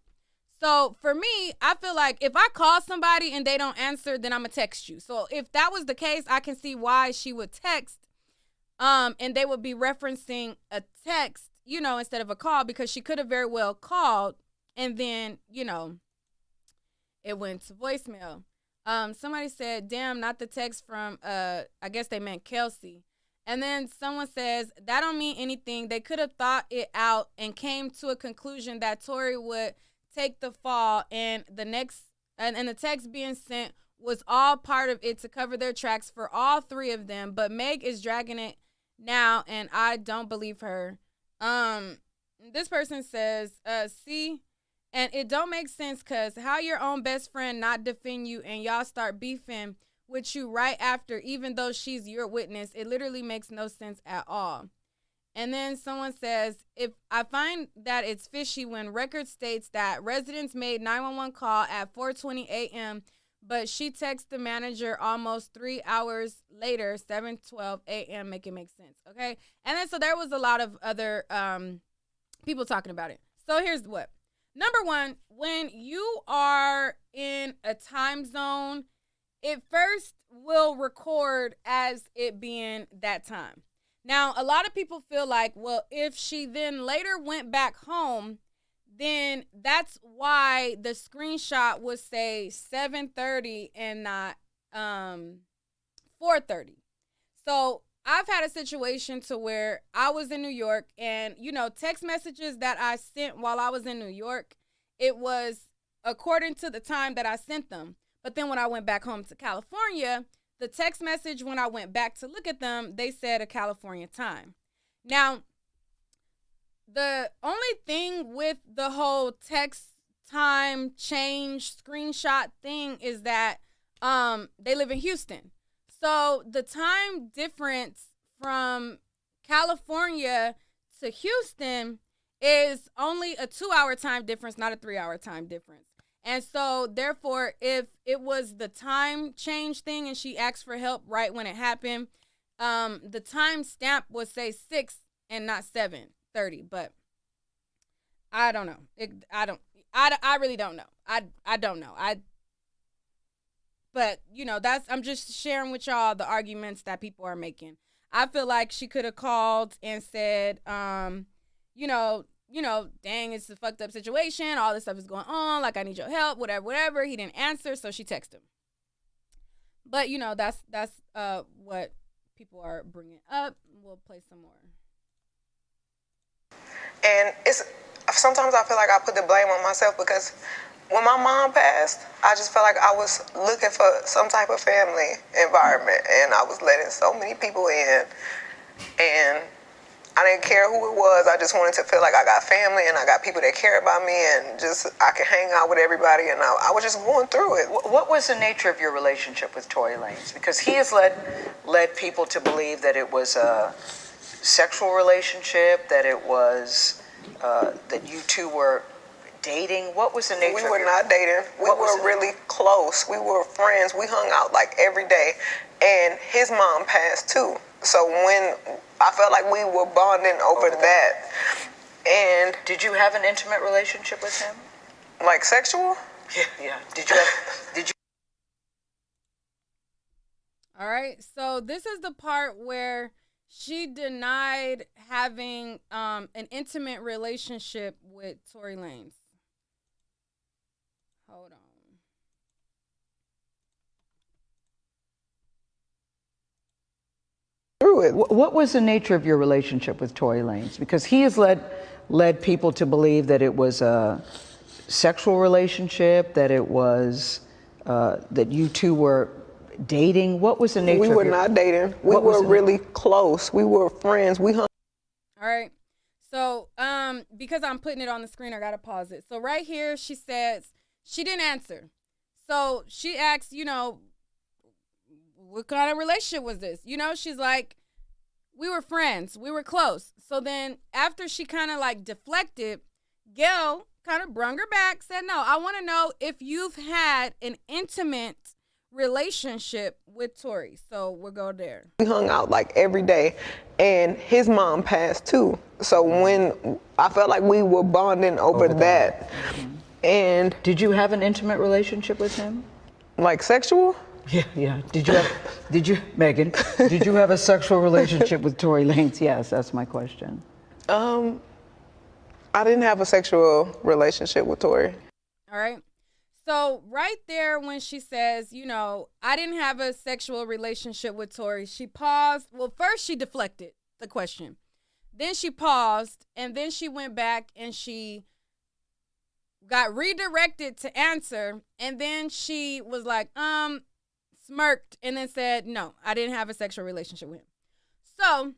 So for me, I feel like if I call somebody and they don't answer, then I'm going to text you. So if that was the case, I can see why she would text, and they would be referencing a text, you know, instead of a call, because she could have very well called and then, you know, it went to voicemail. Somebody said, damn, not the text from, I guess they meant Kelsey. And then someone says, that don't mean anything. They could have thought it out and came to a conclusion that Tory would take the fall, and the text being sent was all part of it to cover their tracks for all 3 of them. But Meg is dragging it now, and I don't believe her. This person says, see, and it don't make sense, because how your own best friend not defend you and y'all start beefing with you right after, even though she's your witness. It literally makes no sense at all. And then someone says, if I find that it's fishy when record states that residents made 911 call at 4:20 a.m., but she texts the manager almost 3 hours later, 7:12 a.m., make it make sense, okay? And then so there was a lot of other people talking about it. So here's what. number one, when you are in a time zone, it first will record as it being that time. Now, a lot of people feel like, well, if she then later went back home, then that's why the screenshot would say 7:30 and not 4:30. So I've had a situation to where I was in New York, and, text messages that I sent while I was in New York, it was according to the time that I sent them. But then when I went back home to California, the text message, when I went back to look at them, they said a California time. Now, the only thing with the whole text time change screenshot thing is that they live in Houston. So the time difference from California to Houston is only a 2-hour time difference, not a 3-hour time difference. And so, therefore, if it was the time change thing and she asked for help right when it happened, the time stamp would say 6 and not 7:30. But I don't know. I really don't know. I don't know. But, I'm just sharing with y'all the arguments that people are making. I feel like she could have called and said, dang, it's a fucked up situation. All this stuff is going on. Like, I need your help, whatever. He didn't answer, so she texted him. But, that's what people are bringing up. We'll play some more. And sometimes I feel like I put the blame on myself because when my mom passed, I just felt like I was looking for some type of family environment, and I was letting so many people in, and I didn't care who it was. I just wanted to feel like I got family and I got people that care about me, and just I could hang out with everybody, and I was just going through it. What was the nature of your relationship with Tory Lanez? Because he has led people to believe that it was a sexual relationship, that it was that you two were dating. What was the nature? We were not dating. We were really close. We were friends. We hung out like every day, and his mom passed too. So when I felt like we were bonding over that. And did you have an intimate relationship with him? Like sexual? Yeah. All right. So this is the part where she denied having an intimate relationship with Tory Lanez. Hold on. What was the nature of your relationship with Tory Lanez? Because he has led people to believe that it was a sexual relationship, that it was that you two were dating. What was the nature? We were not dating. We were really close. We were friends. We hung. All right. So because I'm putting it on the screen, I gotta pause it. So right here, she says she didn't answer. So she asks, what kind of relationship was this? She's like, we were friends. We were close. So then after she kind of like deflected, Gail kind of brung her back, said, no, I want to know if you've had an intimate relationship with Tory. So we'll go there. We hung out like every day, and his mom passed too. So when I felt like we were bonding over that. And did you have an intimate relationship with him? Like sexual? Yeah. Did you, Megan, did you have a sexual relationship with Tory Lanez? Yes, that's my question. I didn't have a sexual relationship with Tory. All right. So right there when she says, I didn't have a sexual relationship with Tory, she paused. Well, first she deflected the question. Then she paused, and then she went back and she got redirected to answer, and then she was like, smirked, and then said, no, I didn't have a sexual relationship with him. So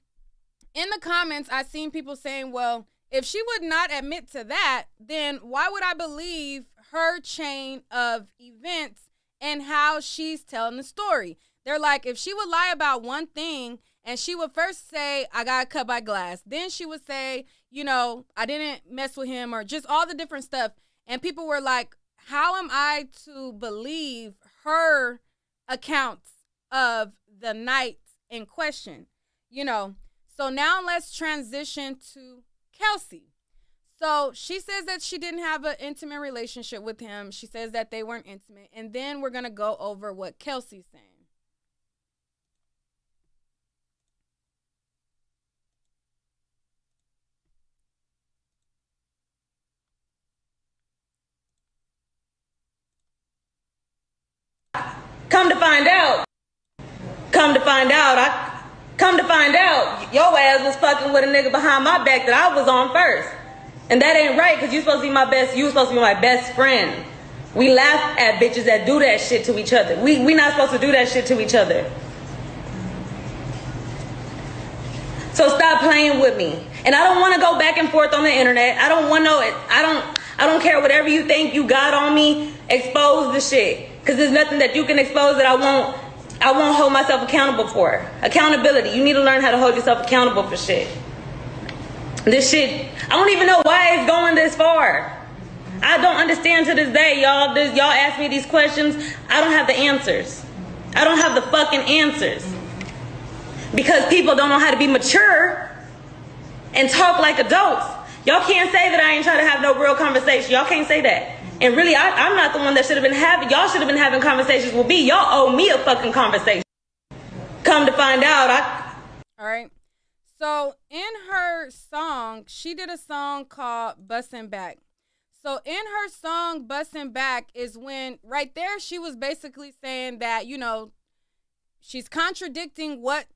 in the comments, I seen people saying, well, if she would not admit to that, then why would I believe her chain of events and how she's telling the story? They're like, if she would lie about one thing and she would first say, I got cut by glass. Then she would say, I didn't mess with him, or just all the different stuff. And people were like, how am I to believe her accounts of the night in question? So now let's transition to Kelsey. So she says that she didn't have an intimate relationship with him. She says that they weren't intimate. And then we're going to go over what Kelsey's saying. Come to find out, your ass was fucking with a nigga behind my back that I was on first. And that ain't right, because you supposed to be you supposed to be my best friend. We laugh at bitches that do that shit to each other. We not supposed to do that shit to each other. So stop playing with me. And I don't want to go back and forth on the internet. I don't want no, I don't care whatever you think you got on me. Expose the shit. Because there's nothing that you can expose that I won't hold myself accountable for. Accountability. You need to learn how to hold yourself accountable for shit. This shit, I don't even know why it's going this far. I don't understand to this day, y'all. Y'all ask me these questions. I don't have the answers. I don't have the fucking answers. Because people don't know how to be mature and talk like adults. Y'all can't say that I ain't trying to have no real conversation. Y'all can't say that. And really, I'm not the one that should have been having, y'all should have been having conversations with me. Y'all owe me a fucking conversation. Come to find out, All right. So in her song, she did a song called Bussin' Back. So in her song, Bussin' Back is when, right there, she was basically saying that, you know, she's contradicting what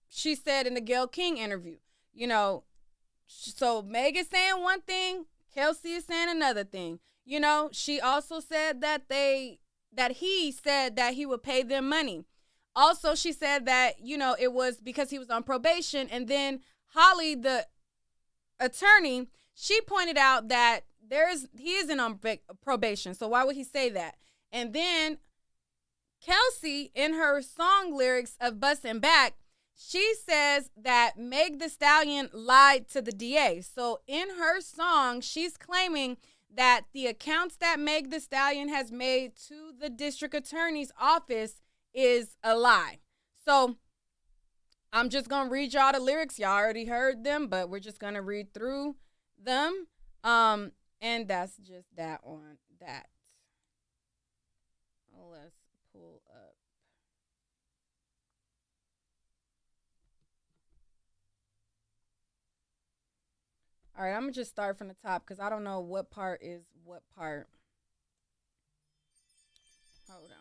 she said in the Gayle King interview. You know, so Meg is saying one thing, Kelsey is saying another thing. You know, she also said that he said that he would pay them money. Also, she said that, you know, it was because he was on probation. And then Holly, the attorney, she pointed out that he isn't on probation. So why would he say that? And then Kelsey, in her song lyrics of Bussin' Back, she says that Meg Thee Stallion lied to the DA. So in her song, she's claiming that the accounts that Meg Thee Stallion has made to the district attorney's office is a lie. So I'm just going to read y'all the lyrics. Y'all already heard them, but we're just going to read through them. And that's just that on that. Let's pull up. All right, I'm going to just start from the top because I don't know what part is what part. Hold on.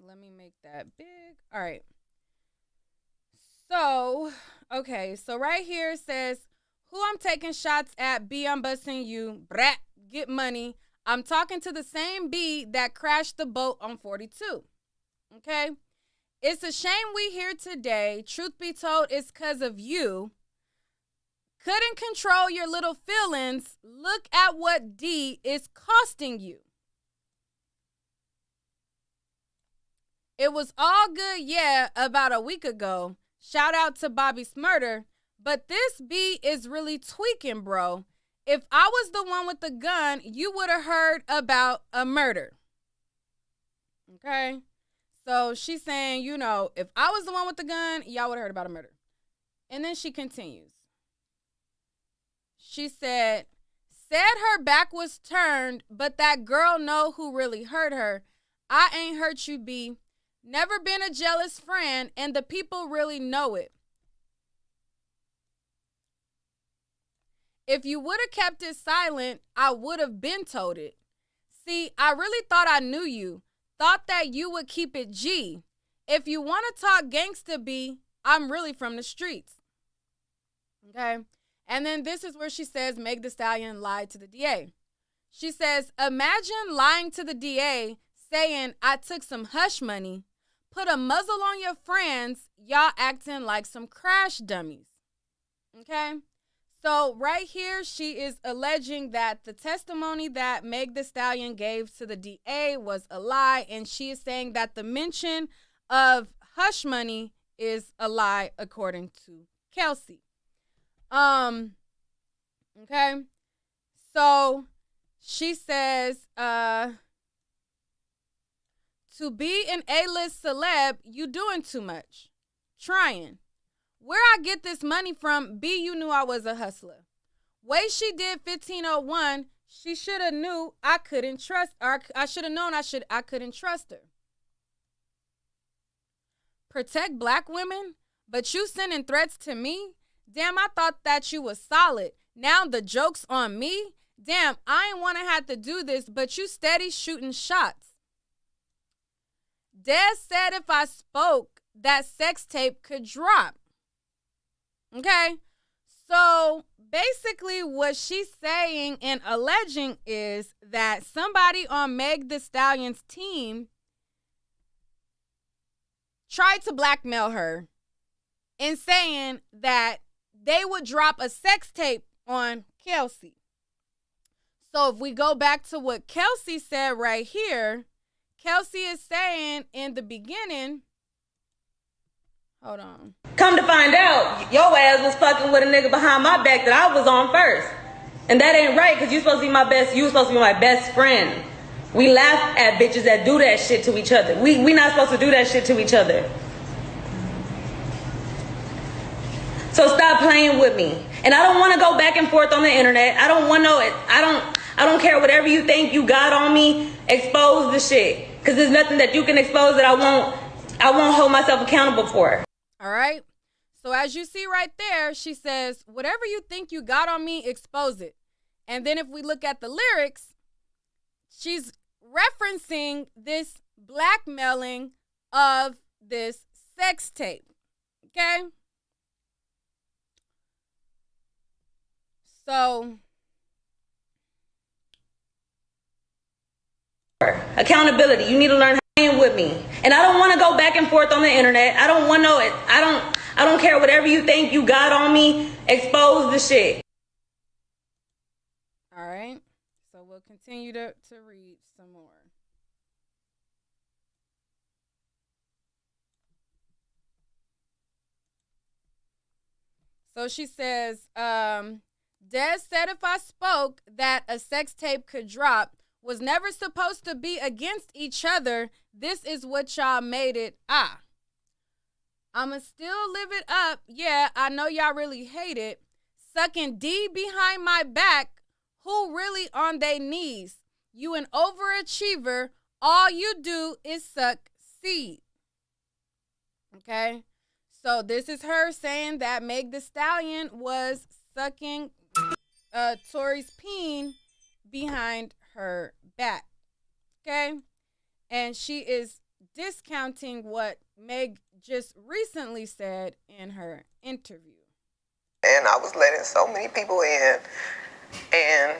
Let me make that big. All right. So, okay. So right here it says, who I'm taking shots at, B, I'm busting you. Brat, get money. I'm talking to the same B that crashed the boat on 42. Okay? It's a shame we here today. Truth be told, it's because of you. Couldn't control your little feelings. Look at what D is costing you. It was all good, yeah, about a week ago. Shout out to Bobby Smurder. But this B is really tweaking, bro. If I was the one with the gun, you would have heard about a murder. Okay? So she's saying, you know, if I was the one with the gun, y'all would have heard about a murder. And then she continues. She said her back was turned, but that girl know who really hurt her. I ain't hurt you, B. Never been a jealous friend, and the people really know it. If you would have kept it silent, I would have been told it. See, I really thought I knew you. Thought that you would keep it G. If you want to talk gangsta B, I'm really from the streets. Okay? And then this is where she says Meg Thee Stallion lied to the DA. She says, imagine lying to the DA saying I took some hush money, put a muzzle on your friends, y'all acting like some crash dummies. Okay? So right here, she is alleging that the testimony that Meg Thee Stallion gave to the DA was a lie, and she is saying that the mention of hush money is a lie, according to Kelsey. Okay. So she says, To be an A-list celeb, you doing too much. Trying. Where I get this money from, B, you knew I was a hustler. Way she did 1501, she should have knew I couldn't trust, or I should have known I couldn't trust her. Protect black women, but you sending threats to me? Damn, I thought that you was solid. Now the joke's on me? Damn, I ain't want to have to do this, but you steady shooting shots. Des said if I spoke, that sex tape could drop. Okay? So basically what she's saying and alleging is that somebody on Meg Thee Stallion's team tried to blackmail her in saying that they would drop a sex tape on Kelsey. So if we go back to what Kelsey said right here, Kelsey is saying in the beginning, hold on. Come to find out, your ass was fucking with a nigga behind my back that I was on first. And that ain't right, because you supposed to be my best friend. We laugh at bitches that do that shit to each other. We not supposed to do that shit to each other. So stop playing with me. And I don't want to go back and forth on the internet. I don't want no, I don't care whatever you think you got on me. Expose the shit. Because there's nothing that you can expose that I won't hold myself accountable for. All right. So as you see right there, she says, whatever you think you got on me, expose it. And then if we look at the lyrics, she's referencing this blackmailing of this sex tape. Okay? So accountability. You need to learn how to play with me. And I don't want to go back and forth on the internet. I don't want no, I don't care whatever you think you got on me. Expose the shit. all right. So we'll continue to read some more. So she says, Des said if I spoke that a sex tape could drop, was never supposed to be against each other. This is what y'all made it. I'ma still live it up. Yeah, I know y'all really hate it. Sucking D behind my back. Who really on they knees? You an overachiever. All you do is suck seed. Okay? So this is her saying that Meg Thee Stallion was sucking Tory's peen behind her back. Okay? And she is discounting what Meg just recently said in her interview. And I was letting so many people in, and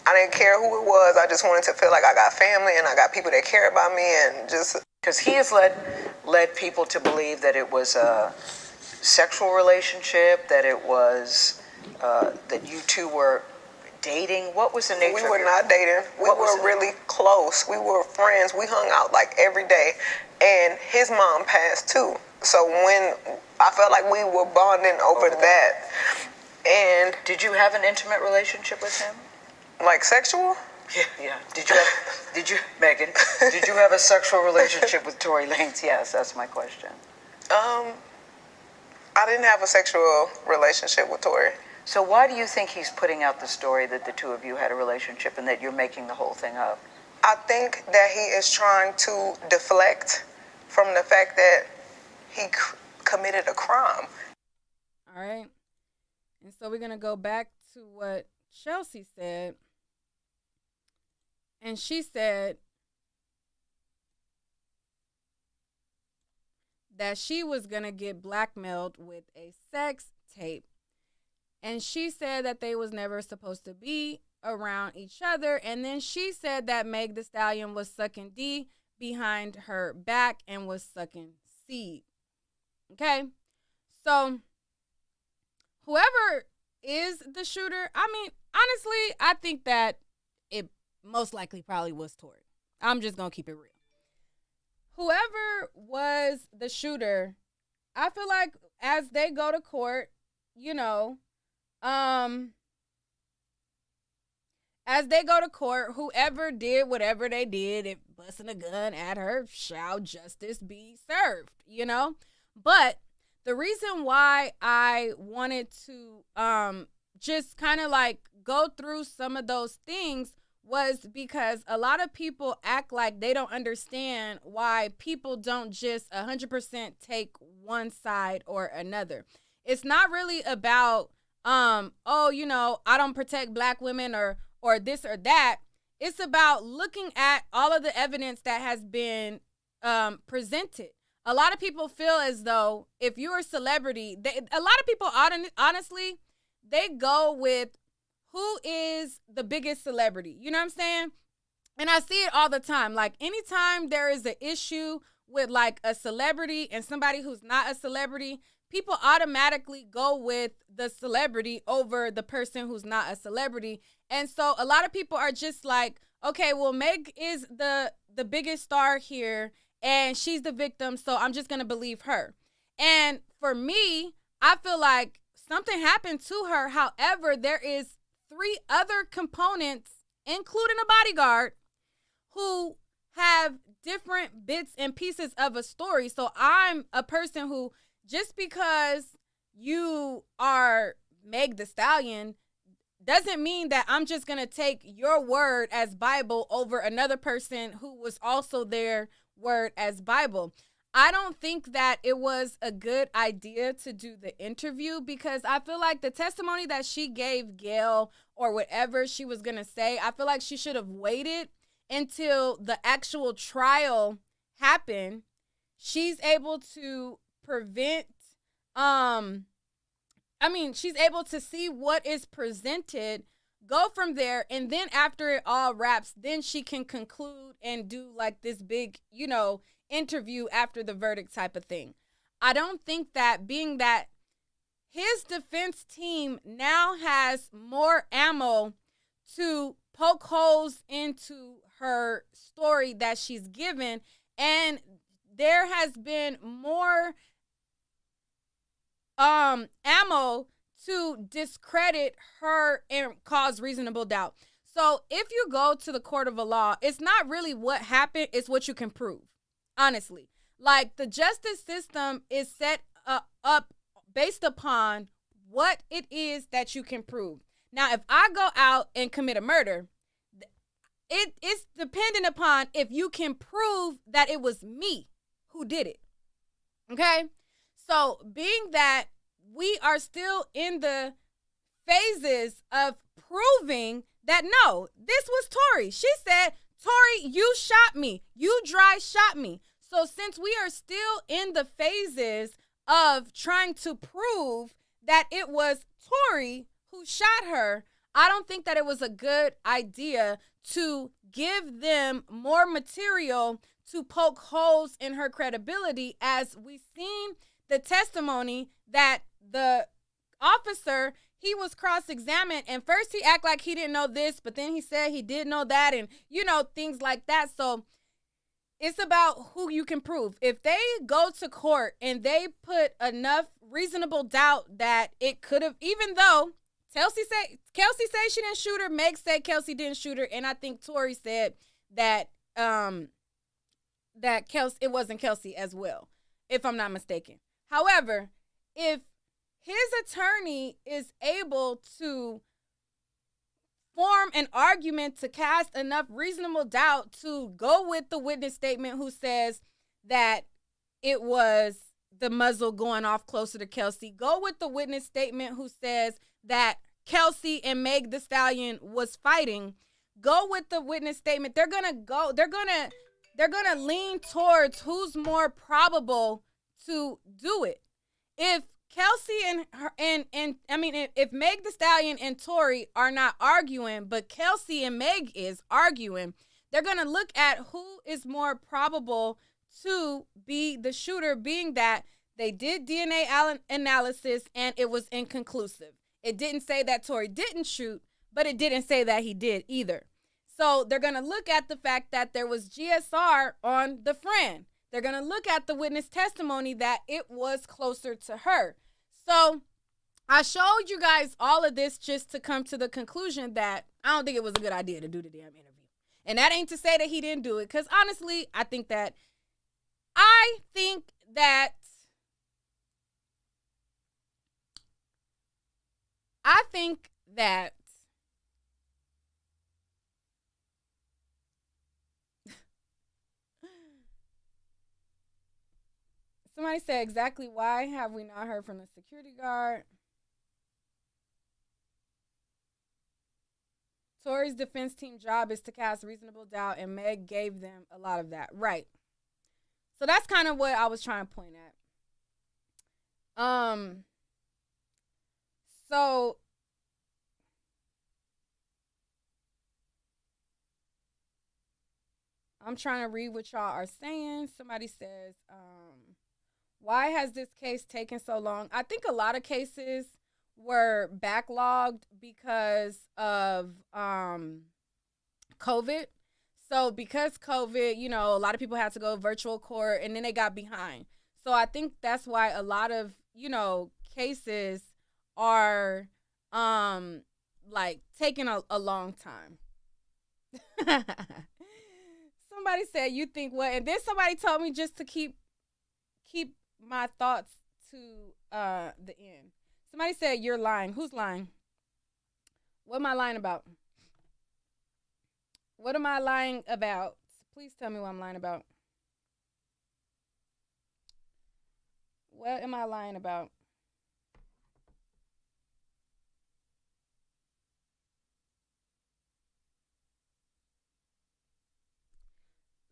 I didn't care who it was. I just wanted to feel like I got family and I got people that care about me, and just because he has led people to believe that it was a sexual relationship, that it was that you two were dating. What was the nature? We were not dating. We were really close. We were friends. We hung out like every day. And his mom passed too. So when I felt like we were bonding over that. And did you have an intimate relationship with him? Like sexual? Yeah. Did you, Megan? Did you have a sexual relationship with Tory Lanez? Yes, that's my question. I didn't have a sexual relationship with Tory. So why do you think he's putting out the story that the two of you had a relationship and that you're making the whole thing up? I think that he is trying to deflect from the fact that he committed a crime. All right. And so we're going to go back to what Chelsea said. And she said that she was going to get blackmailed with a sex tape. And she said that they was never supposed to be around each other. And then she said that Meg Thee Stallion was sucking D behind her back and was sucking seed. Okay? So whoever is the shooter, I mean, honestly, I think that it most likely probably was Tory. I'm just going to keep it real. Whoever was the shooter, I feel like as they go to court, you know, as they go to court, whoever did whatever they did, if busting a gun at her, shall justice be served, you know? But the reason why I wanted to just kind of like go through some of those things was because a lot of people act like they don't understand why people don't just 100% take one side or another. It's not really about, oh, you know, I don't protect black women or this or that. It's about looking at all of the evidence that has been presented. A lot of people feel as though if you're a celebrity, a lot of people honestly, they go with who is the biggest celebrity. You know what I'm saying? And I see it all the time. Like anytime there is an issue with like a celebrity and somebody who's not a celebrity, people automatically go with the celebrity over the person who's not a celebrity. And so a lot of people are just like, okay, well, Meg is the biggest star here and she's the victim, so I'm just going to believe her. And for me, I feel like something happened to her. However, there is 3 other components, including a bodyguard, who have different bits and pieces of a story. So I'm a person who, just because you are Meg the Stallion doesn't mean that I'm just going to take your word as Bible over another person who was also their word as Bible. I don't think that it was a good idea to do the interview because I feel like the testimony that she gave Gail or whatever she was going to say, I feel like she should have waited until the actual trial happened. She's able to prevent, she's able to see what is presented, go from there, and then after it all wraps, then she can conclude and do like this big, interview after the verdict type of thing. I don't think that, being that his defense team now has more ammo to poke holes into her story that she's given, and there has been more ammo to discredit her and cause reasonable doubt. So if you go to the court of a law, it's not really what happened, it's what you can prove. Honestly, like the justice system is set up based upon what it is that you can prove. Now, if I go out and commit a murder, it's dependent upon if you can prove that it was me who did it. Okay? So being that we are still in the phases of proving that, no, this was Tory. She said, Tory, you shot me. You dry shot me. So since we are still in the phases of trying to prove that it was Tory who shot her, I don't think that it was a good idea to give them more material to poke holes in her credibility, as we've seen the testimony that the officer, he was cross-examined, and first he acted like he didn't know this, but then he said he did know that, and things like that. So it's about who you can prove. If they go to court and they put enough reasonable doubt that it could have, even though Kelsey said she didn't shoot her, Meg said Kelsey didn't shoot her, and I think Tory said that it wasn't Kelsey as well, if I'm not mistaken. However, if his attorney is able to form an argument to cast enough reasonable doubt to go with the witness statement who says that it was the muzzle going off closer to Kelsey, go with the witness statement who says that Kelsey and Meg the Stallion was fighting, go with the witness statement. They're going to lean towards who's more probable to do it. If Kelsey if Meg the Stallion and Tory are not arguing, but Kelsey and Meg is arguing, they're going to look at who is more probable to be the shooter, being that they did DNA analysis and it was inconclusive. It didn't say that Tory didn't shoot, but it didn't say that he did either. So they're going to look at the fact that there was GSR on the friend. They're going to look at the witness testimony that it was closer to her. So I showed you guys all of this just to come to the conclusion that I don't think it was a good idea to do the damn interview. And that ain't to say that he didn't do it, because honestly, I think that somebody said, exactly why have we not heard from the security guard? Tory's defense team job is to cast reasonable doubt, and Meg gave them a lot of that. Right. So that's kind of what I was trying to point at. So I'm trying to read what y'all are saying. Somebody says, why has this case taken so long? I think a lot of cases were backlogged because of COVID. So because COVID, you know, a lot of people had to go virtual court, and then they got behind. So I think that's why a lot of, you know, cases are like taking a long time. Somebody said, you think what? And then somebody told me just to keep my thoughts to the end. Somebody said, you're lying. Who's lying? What am I lying about? What am I lying about? Please tell me what I'm lying about. What am I lying about?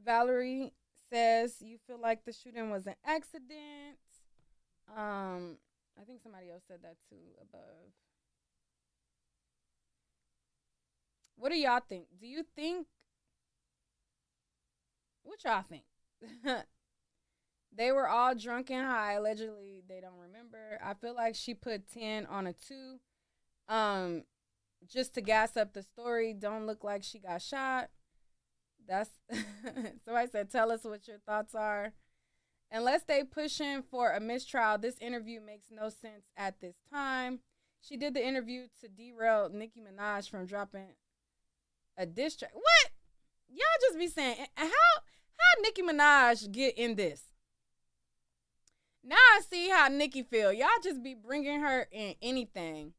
Valerie says, you feel like the shooting was an accident. I think somebody else said that too above. What do y'all think? Do you think? What y'all think? They were all drunk and high. Allegedly, they don't remember. I feel like she put 10 on a 2. Just to gas up the story. Don't look like she got shot. That's somebody said, tell us what your thoughts are. Unless they pushing for a mistrial, this interview makes no sense at this time. She did the interview to derail Nicki Minaj from dropping a diss track. What? Y'all just be saying, how Nicki Minaj get in this? Now I see how Nicki feel. Y'all just be bringing her in anything.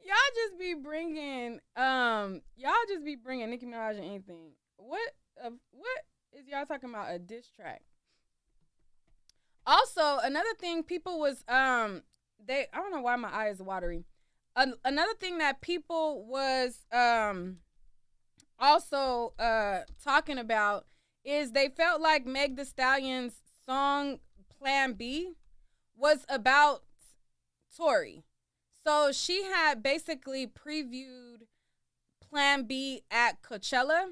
Y'all just be bringing Nicki Minaj in anything. What is y'all talking about? A diss track? Also, another thing people was I don't know why my eye is watery. Another thing that people was also talking about is they felt like Meg Thee Stallion's song Plan B was about Tory. So she had basically previewed Plan B at Coachella,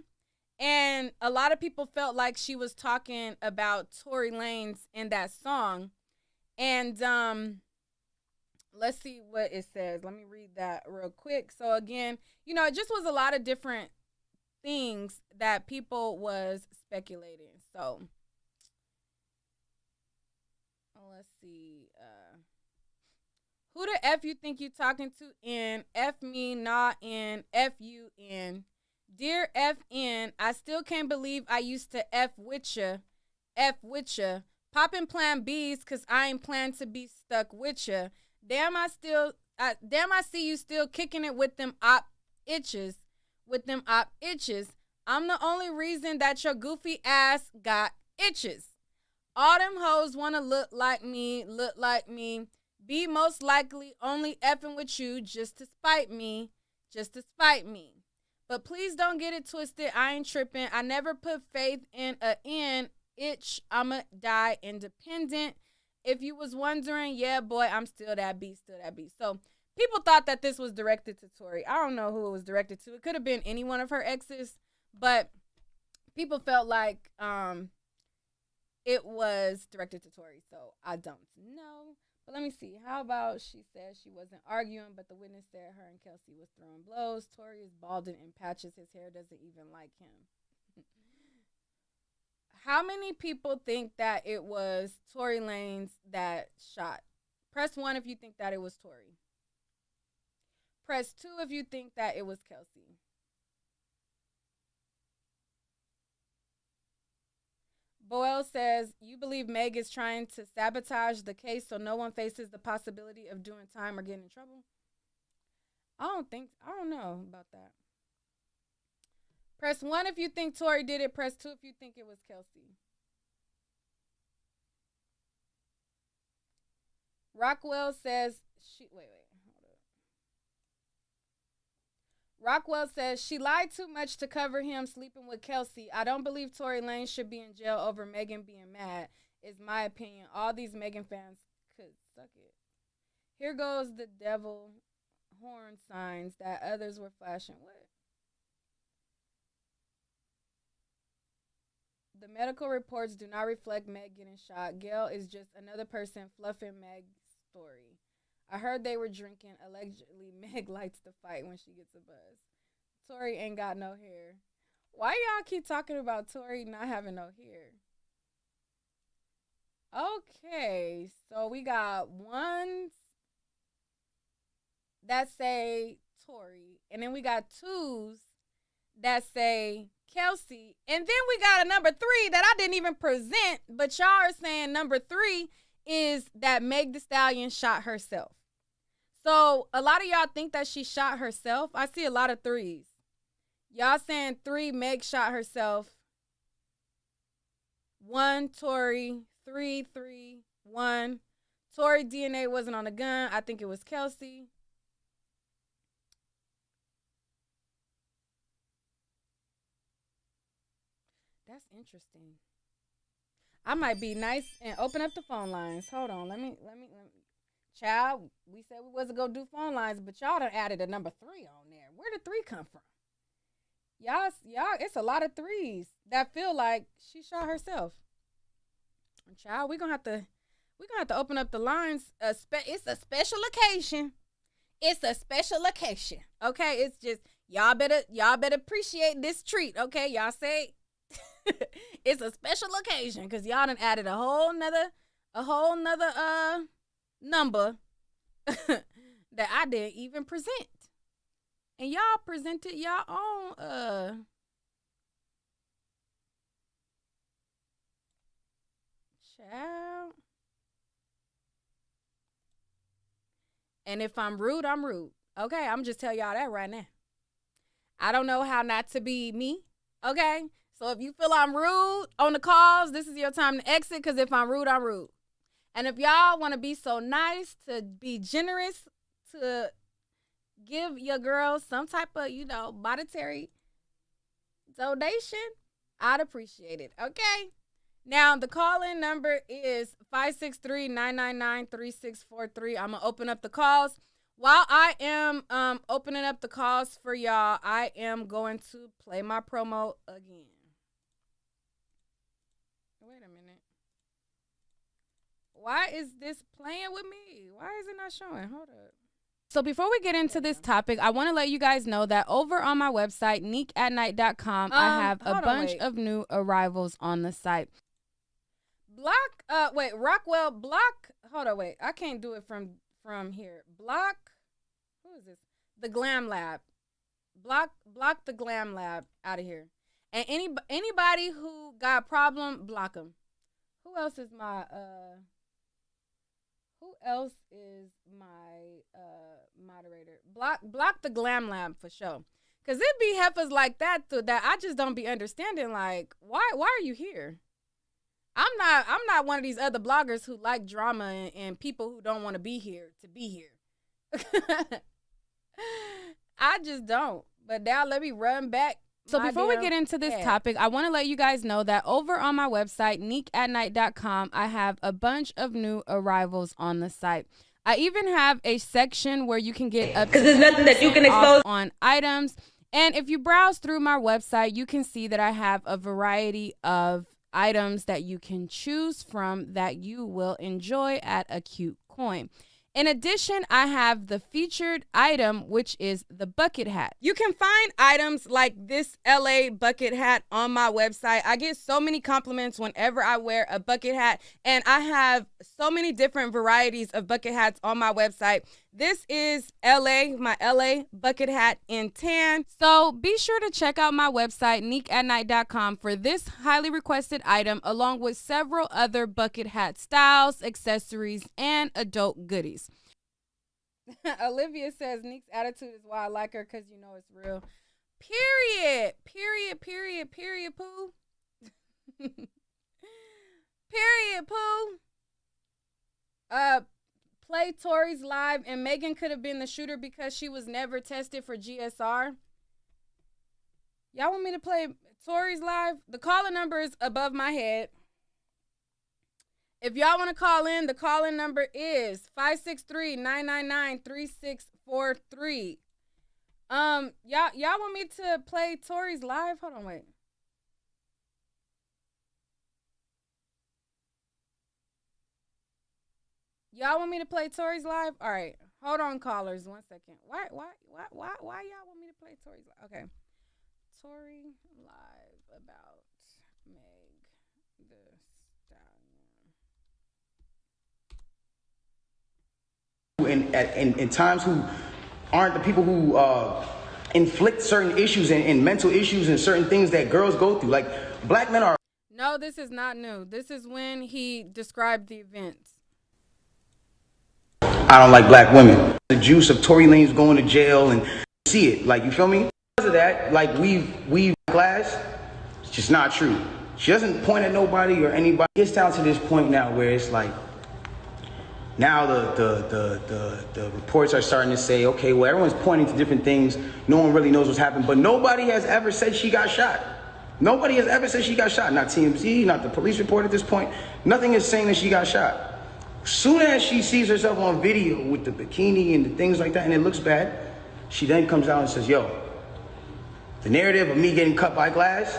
and a lot of people felt like she was talking about Tory Lanez in that song. And let's see what it says. Let me read that real quick. So again, you know, it just was a lot of different things that people was speculating. So let's see. Who the F you think you talking to in? F me, not in. F you in. Dear FN, I still can't believe I used to F with ya. F with ya. Poppin' Plan B's cause I ain't plan to be stuck with ya. Damn, I see you still kicking it with them op itches. I'm the only reason that your goofy ass got itches. All them hoes wanna look like me. Be most likely only effing with you just to spite me. But please don't get it twisted. I ain't tripping. I never put faith in a itch. I'ma die independent. If you was wondering, yeah, boy, I'm still that beast. So people thought that this was directed to Tory. I don't know who it was directed to. It could have been any one of her exes, but people felt like it was directed to Tory. So I don't know. But let me see. How about she said she wasn't arguing, but the witness said her and Kelsey was throwing blows. Tory is balding in patches. His hair doesn't even like him. How many people think that it was Tory Lanez that shot? Press 1 if you think that it was Tory. Press 2 if you think that it was Kelsey. Boel says, you believe Meg is trying to sabotage the case so no one faces the possibility of doing time or getting in trouble? I don't know about that. Press 1 if you think Tory did it. Press 2 if you think it was Kelsey. Rockwell says, hold up. Rockwell says, she lied too much to cover him sleeping with Kelsey. I don't believe Tory Lanez should be in jail over Megan being mad, is my opinion. All these Megan fans could suck it. Here goes the devil horn signs that others were flashing. What? The medical reports do not reflect Meg getting shot. Gail is just another person fluffing Meg's story. I heard they were drinking. Allegedly, Meg likes to fight when she gets a buzz. Tory ain't got no hair. Why y'all keep talking about Tory not having no hair? Okay, so we got ones that say Tory, and then we got twos that say Kelsey, and then we got a number 3 that I didn't even present, but y'all are saying number 3 is that Meg Thee Stallion shot herself. So a lot of y'all think that she shot herself. I see a lot of 3s. Y'all saying 3, Meg shot herself. 1, Tory. 3, 1. Tory DNA wasn't on the gun. I think it was Kelsey. That's interesting. I might be nice and open up the phone lines. Hold on. Let me. Child, we said we wasn't going to do phone lines, but y'all done added a number 3 on there. Where did 3 come from? Y'all, it's a lot of 3s that feel like she shot herself. And child, we're going to have to open up the lines. It's a special occasion. It's a special occasion. Okay? It's just y'all better appreciate this treat. Okay? Y'all say it's a special occasion because y'all done added a whole nother number that I didn't even present. And y'all presented y'all own child. And if I'm rude, I'm rude. Okay, I'm just tell y'all that right now. I don't know how not to be me. Okay? So if you feel I'm rude on the calls, this is your time to exit, because if I'm rude, I'm rude. And if y'all want to be so nice to be generous to give your girls some type of, monetary donation, I'd appreciate it. Okay? Now, the call-in number is 563-999-3643. I'm going to open up the calls. While I am opening up the calls for y'all, I am going to play my promo again. Wait a minute. Why is this playing with me? Why is it not showing? Hold up. So before we get into this topic, I want to let you guys know that over on my website, neekatnight.com, I have a bunch of new arrivals on the site. Rockwell, block. Hold on, wait. I can't do it from here. Block. Who is this? The Glam Lab. Block the Glam Lab out of here. And anybody who got a problem, block them. Who else is my moderator? Block the Glam Lab for sure. Cause it be heifers like that that I just don't be understanding. Like, why are you here? I'm not one of these other bloggers who like drama and people who don't want to be here to be here. I just don't. But now let me run back. So before we get into this topic, I want to let you guys know that over on my website, neekatnight.com, I have a bunch of new arrivals on the site. I even have a section where you can get up to 10% off on items. And if you browse through my website, you can see that I have a variety of items that you can choose from that you will enjoy at a cute coin. In addition, I have the featured item, which is the bucket hat. You can find items like this LA bucket hat on my website. I get so many compliments whenever I wear a bucket hat, and I have so many different varieties of bucket hats on my website. This is my LA bucket hat in tan. So be sure to check out my website, neekatnight.com, for this highly requested item, along with several other bucket hat styles, accessories, and adult goodies. Olivia says Neek's attitude is why I like her, because you know it's real. Period. Pooh. Period, Pooh. Play Tory's live, and Megan could have been the shooter because she was never tested for GSR. Y'all want me to play Tory's live? The caller number is above my head. If y'all want to call in, the call-in number is 563-999-3643. Y'all want me to play Tory's live? Hold on, wait. Y'all want me to play Tory's live? All right. Hold on, callers. 1 second. Why y'all want me to play Tory's live? Okay. Tory live about Meg the Stallion. In times who aren't the people who inflict certain issues and mental issues and certain things that girls go through. Like, black men are... No, this is not new. This is when he described the events. I don't like black women. The juice of Tory Lanez going to jail and see it. Like, you feel me? Because of that, like, we glass, it's just not true. She doesn't point at nobody or anybody. It gets down to this point now where it's like, now the reports are starting to say, okay, well, everyone's pointing to different things. No one really knows what's happened, but nobody has ever said she got shot. Nobody has ever said she got shot. Not TMZ, not the police report at this point. Nothing is saying that she got shot. Soon as she sees herself on video with the bikini and the things like that, and it looks bad, she then comes out and says, yo, the narrative of me getting cut by glass,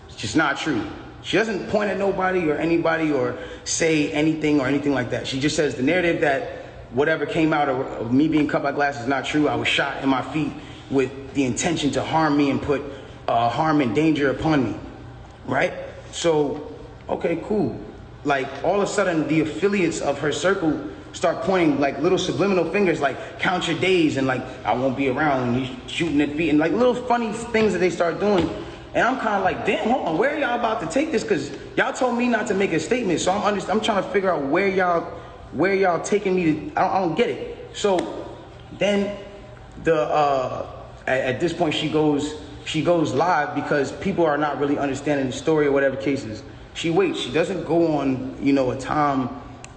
it's just not true. She doesn't point at nobody or anybody or say anything or anything like that. She just says the narrative that whatever came out of me being cut by glass is not true. I was shot in my feet with the intention to harm me and put harm and danger upon me, right? So, okay, cool. Like, all of a sudden, the affiliates of her circle start pointing, like, little subliminal fingers, like, count your days, and, like, I won't be around, and you shooting at feet, and, like, little funny things that they start doing. And I'm kind of like, damn, hold on, where are y'all about to take this? Because y'all told me not to make a statement, so I'm trying to figure out where y'all taking me to. I don't get it. So then at this point, she goes live because people are not really understanding the story or whatever cases. She waits. She doesn't go on, a time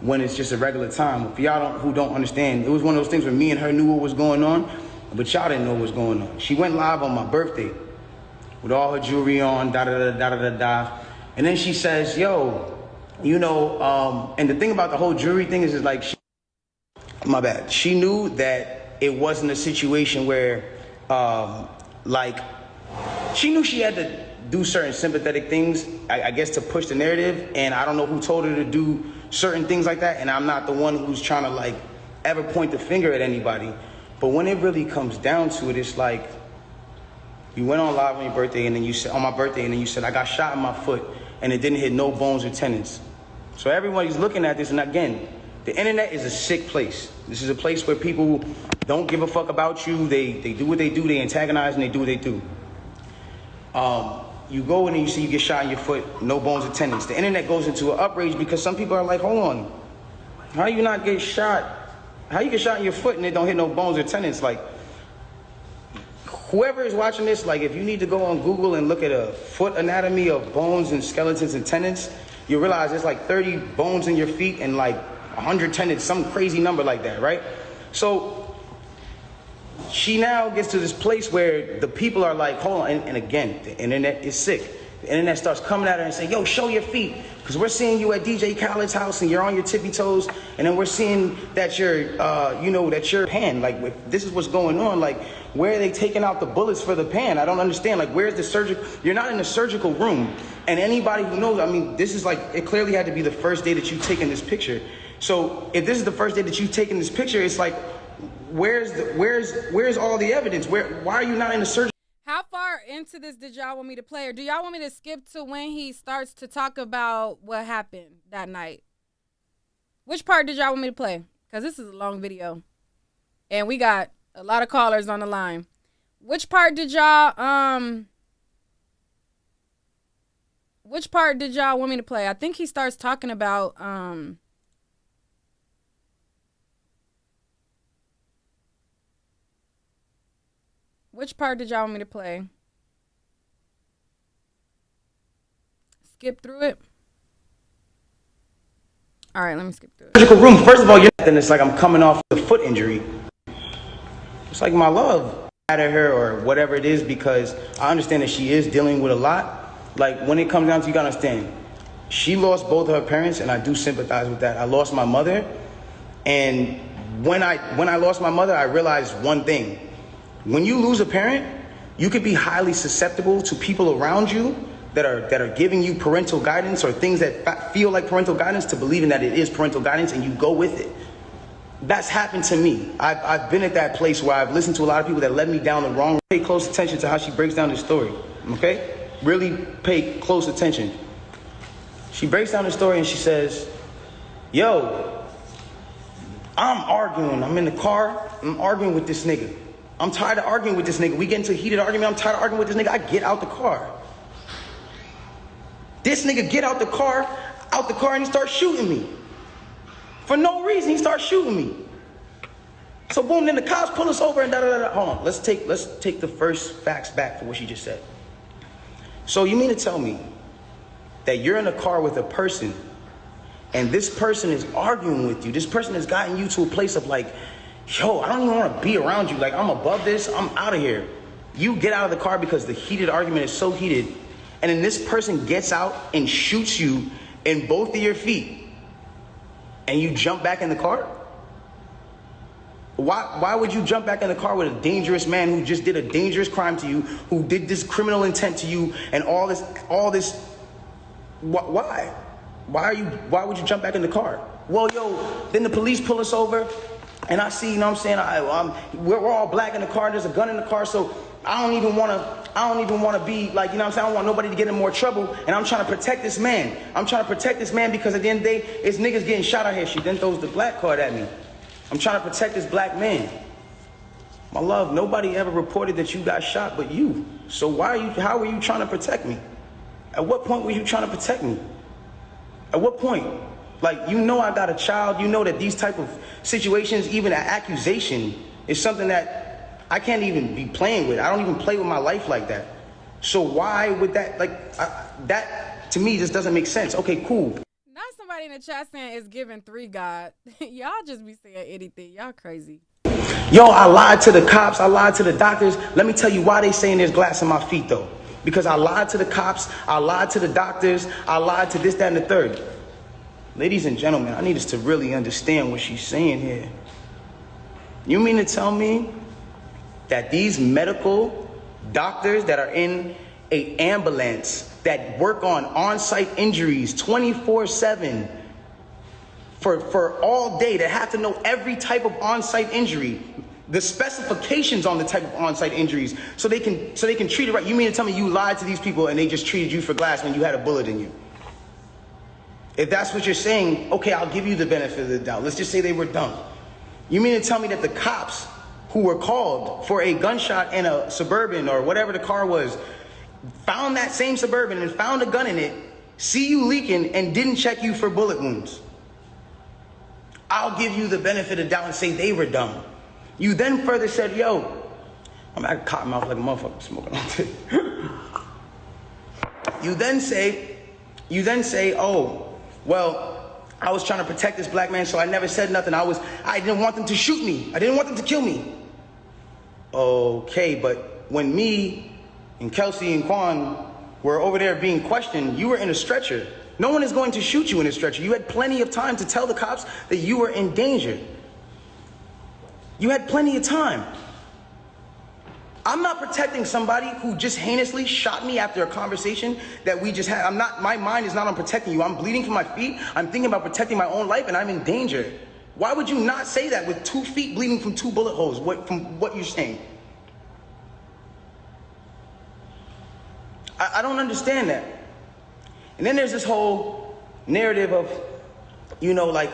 when it's just a regular time. For y'all who don't understand, it was one of those things where me and her knew what was going on, but y'all didn't know what was going on. She went live on my birthday with all her jewelry on, da-da-da-da-da-da-da. And then she says, yo, and the thing about the whole jewelry thing is like, my bad. She knew that it wasn't a situation where, she knew she had to do certain sympathetic things, I guess, to push the narrative. And I don't know who told her to do certain things like that. And I'm not the one who's trying to, ever point the finger at anybody. But when it really comes down to it, it's like, you went on live on your birthday, and then you said, on my birthday, and then you said, I got shot in my foot, and it didn't hit no bones or tendons. So everybody's looking at this, and again, the internet is a sick place. This is a place where people don't give a fuck about you. They do what they do, they antagonize, and they do what they do. You go in and you see you get shot in your foot, no bones or tendons. The internet goes into an outrage because some people are like, hold on, how you not get shot? How you get shot in your foot and it don't hit no bones or tendons? Like, whoever is watching this, if you need to go on Google and look at a foot anatomy of bones and skeletons and tendons, you realize there's 30 bones in your feet and 100 tendons, some crazy number like that, right? So she now gets to this place where the people are like, hold on, and again, the internet is sick. The internet starts coming at her and saying, yo, show your feet, because we're seeing you at DJ Khaled's house and you're on your tippy toes, and then we're seeing that you're, that your pan, this is what's going on, where are they taking out the bullets for the pan? I don't understand, where's the surgical, you're not in a surgical room, and anybody who knows, this is it clearly had to be the first day that you've taken this picture, So if this is the first day that you've taken this picture, it's like, where's all the evidence? Why are you not in the search? How far into this did y'all want me to play, or do y'all want me to skip to when he starts to talk about what happened that night? Which part did y'all want me to play? Because this is a long video, and we got a lot of callers on the line. Which part did y'all want me to play? I think he starts talking about which part did y'all want me to play? Skip through it. All right, let me skip through it. Surgical room. First of all, then it's like I'm coming off a foot injury. It's like my love at her or whatever it is, because I understand that she is dealing with a lot. Like when it comes down to, you gotta understand, she lost both of her parents, and I do sympathize with that. I lost my mother, and when I lost my mother, I realized one thing. When you lose a parent, you could be highly susceptible to people around you that are giving you parental guidance or things that feel like parental guidance, to believing that it is parental guidance, and you go with it. That's happened to me. I've been at that place where I've listened to a lot of people that led me down the wrong road. Pay close attention to how she breaks down the story, okay? Really pay close attention. She breaks down the story and she says, yo, I'm arguing. I'm in the car. I'm arguing with this nigga. I'm tired of arguing with this nigga. We get into a heated argument. I'm tired of arguing with this nigga. I get out the car. This nigga get out the car, and he starts shooting me. For no reason, he starts shooting me. So boom, then the cops pull us over and da-da-da-da. Hold on, let's take the first facts back for what she just said. So you mean to tell me that you're in a car with a person, and this person is arguing with you? This person has gotten you to a place of like, yo, I don't even want to be around you. Like, I'm above this. I'm out of here. You get out of the car because the heated argument is so heated, and then this person gets out and shoots you in both of your feet, and you jump back in the car? Why would you jump back in the car with a dangerous man who just did a dangerous crime to you, who did this criminal intent to you, and all this? Why? Why would you jump back in the car? Well, yo, then the police pull us over, and I see, you know what I'm saying, we're all black in the car, there's a gun in the car, so I don't even want to be like, you know what I'm saying, I don't want nobody to get in more trouble, and I'm trying to protect this man. I'm trying to protect this man because at the end of the day, it's niggas getting shot out here. She then throws the black card at me. I'm trying to protect this black man. My love, nobody ever reported that you got shot but you. So how are you trying to protect me? At what point were you trying to protect me? At what point? Like, you know I got a child. You know that these type of situations, even an accusation, is something that I can't even be playing with. I don't even play with my life like that. So why would that, that to me just doesn't make sense. Okay, cool. Not somebody in the chat saying it's giving 3 God. Y'all just be saying anything. Y'all crazy. Yo, I lied to the cops. I lied to the doctors. Let me tell you why they saying there's glass in my feet, though. Because I lied to the cops. I lied to the doctors. I lied to this, that, and the third. Ladies and gentlemen, I need us to really understand what she's saying here. You mean to tell me that these medical doctors that are in an ambulance that work on-site injuries 24/7 for all day, that have to know every type of on-site injury, the specifications on the type of on-site injuries, so they can treat it right? You mean to tell me you lied to these people and they just treated you for glass when you had a bullet in you? If that's what you're saying, okay, I'll give you the benefit of the doubt. Let's just say they were dumb. You mean to tell me that the cops who were called for a gunshot in a Suburban or whatever the car was, found that same Suburban and found a gun in it, see you leaking, and didn't check you for bullet wounds? I'll give you the benefit of the doubt and say they were dumb. You then further said, yo, I'm at cotton mouth like a motherfucker smoking on it. You then say, oh, well, I was trying to protect this black man, so I never said nothing. I didn't want them to shoot me. I didn't want them to kill me. Okay, but when me and Kelsey and Quan were over there being questioned, you were in a stretcher. No one is going to shoot you in a stretcher. You had plenty of time to tell the cops that you were in danger. You had plenty of time. I'm not protecting somebody who just heinously shot me after a conversation that we just had. My mind is not on protecting you. I'm bleeding from my feet. I'm thinking about protecting my own life, and I'm in danger. Why would you not say that with 2 feet bleeding from 2 bullet holes? From what you're saying? I don't understand that. And then there's this whole narrative of, you know, like,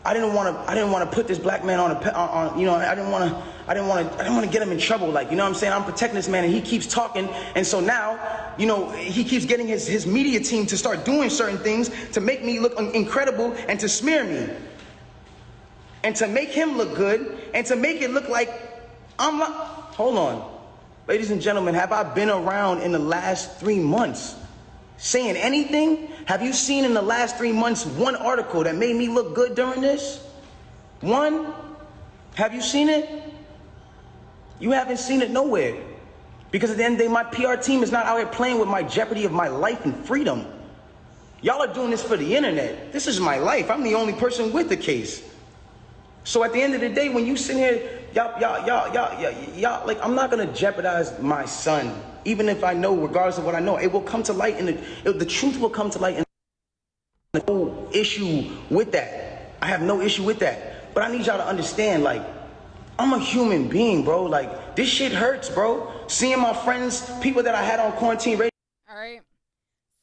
I didn't want to put this black man on you know, I didn't want to get him in trouble. Like, you know what I'm saying? I'm protecting this man, and he keeps talking. And so now, you know, he keeps getting his media team to start doing certain things to make me look incredible and to smear me. And to make him look good and to make it look like I'm not. Hold on. Ladies and gentlemen, have I been around in the last 3 months saying anything? Have you seen in the last 3 months one article that made me look good during this? One? Have you seen it? You haven't seen it nowhere. Because at the end of the day, my PR team is not out here playing with my jeopardy of my life and freedom. Y'all are doing this for the internet. This is my life. I'm the only person with the case. So at the end of the day, when you sit here, y'all, like, I'm not gonna jeopardize my son, even if I know, regardless of what I know, it will come to light, and the truth will come to light. And no issue with that. I have no issue with that. But I need y'all to understand, like, I'm a human being, bro. Like, this shit hurts, bro. Seeing my friends, people that I had on quarantine radio. All right.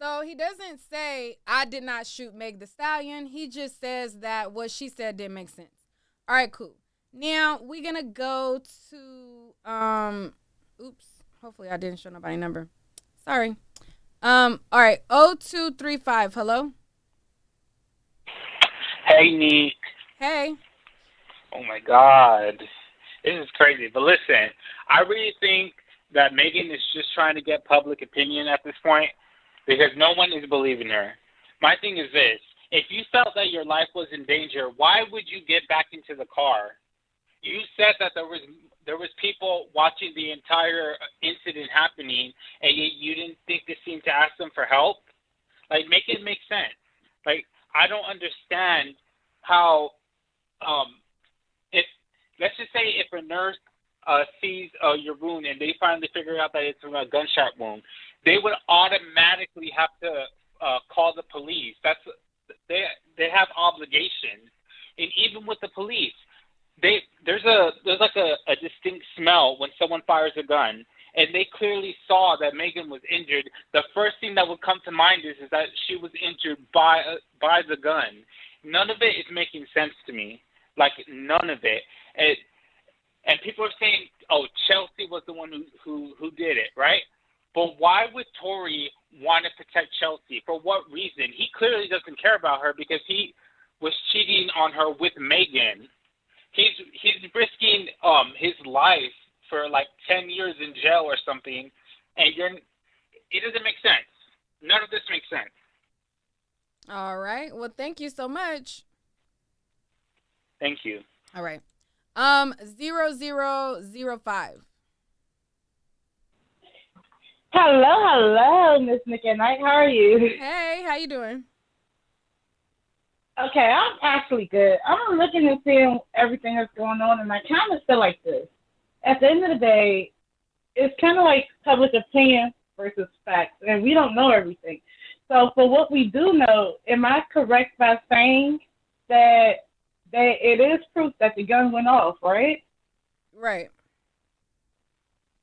So he doesn't say, I did not shoot Meg the Stallion. He just says that what she said didn't make sense. All right, cool. Now we're going to go to, oops. Hopefully I didn't show nobody number. Sorry. All right. 0235. Hello. Hey, Neek. Hey. Oh, my God. This is crazy. But listen, I really think that Megan is just trying to get public opinion at this point because no one is believing her. My thing is this. If you felt that your life was in danger, why would you get back into the car? You said that there was people watching the entire incident happening, and you didn't think to seem to ask them for help? Like, make it make sense. Like, I don't understand how, if let's just say if a nurse sees your wound and they finally figure out that it's from a gunshot wound, they would automatically have to call the police. They have obligations, and even with the police, there's like a distinct smell when someone fires a gun, and they clearly saw that Megan was injured. The first thing that would come to mind is that she was injured by the gun. None of it is making sense to me. Like, none of it. And people are saying, oh, Chelsea was the one who did it, right? But why would Tory want to protect Chelsea? For what reason? He clearly doesn't care about her because he was cheating on her with Megan. He's risking his life for like 10 years in jail or something, and it doesn't make sense. None of this makes sense. All right. Well, thank you so much. Thank you. All right. 0005. Hello, Miss McKennight. How are you? Hey, how you doing? Okay, I'm actually good. I'm looking and seeing everything that's going on, and I kind of feel like this. At the end of the day, it's kind of like public opinion versus facts, and we don't know everything. So for what we do know, am I correct by saying that it is proof that the gun went off, right? Right.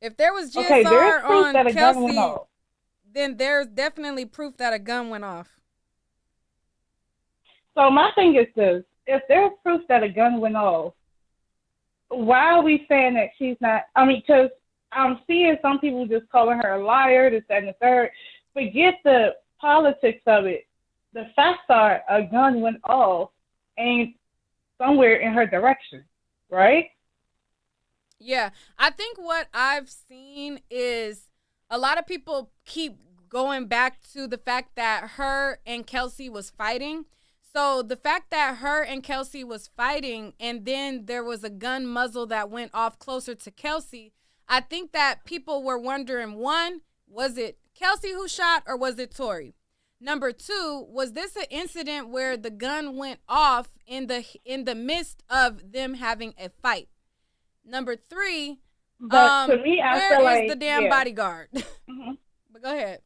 If there was GSR okay, there's proof on that a gun Kelsey, went off. then there's definitely proof that a gun went off. So my thing is this. If there's proof that a gun went off, why are we saying that she's not? I mean, because I'm seeing some people just calling her a liar, this, that, and the third. Forget the politics of it. The facts are a gun went off and somewhere in her direction, right? Yeah. I think what I've seen is a lot of people keep going back to the fact that her and Kelsey was fighting. So the fact that her and Kelsey was fighting and then there was a gun muzzle that went off closer to Kelsey, I think that people were wondering, one, was it Kelsey who shot or was it Tory? Number two, was this an incident where the gun went off in the midst of them having a fight? Number three, But to me, I feel where is like, the damn bodyguard? Mhm. But go ahead.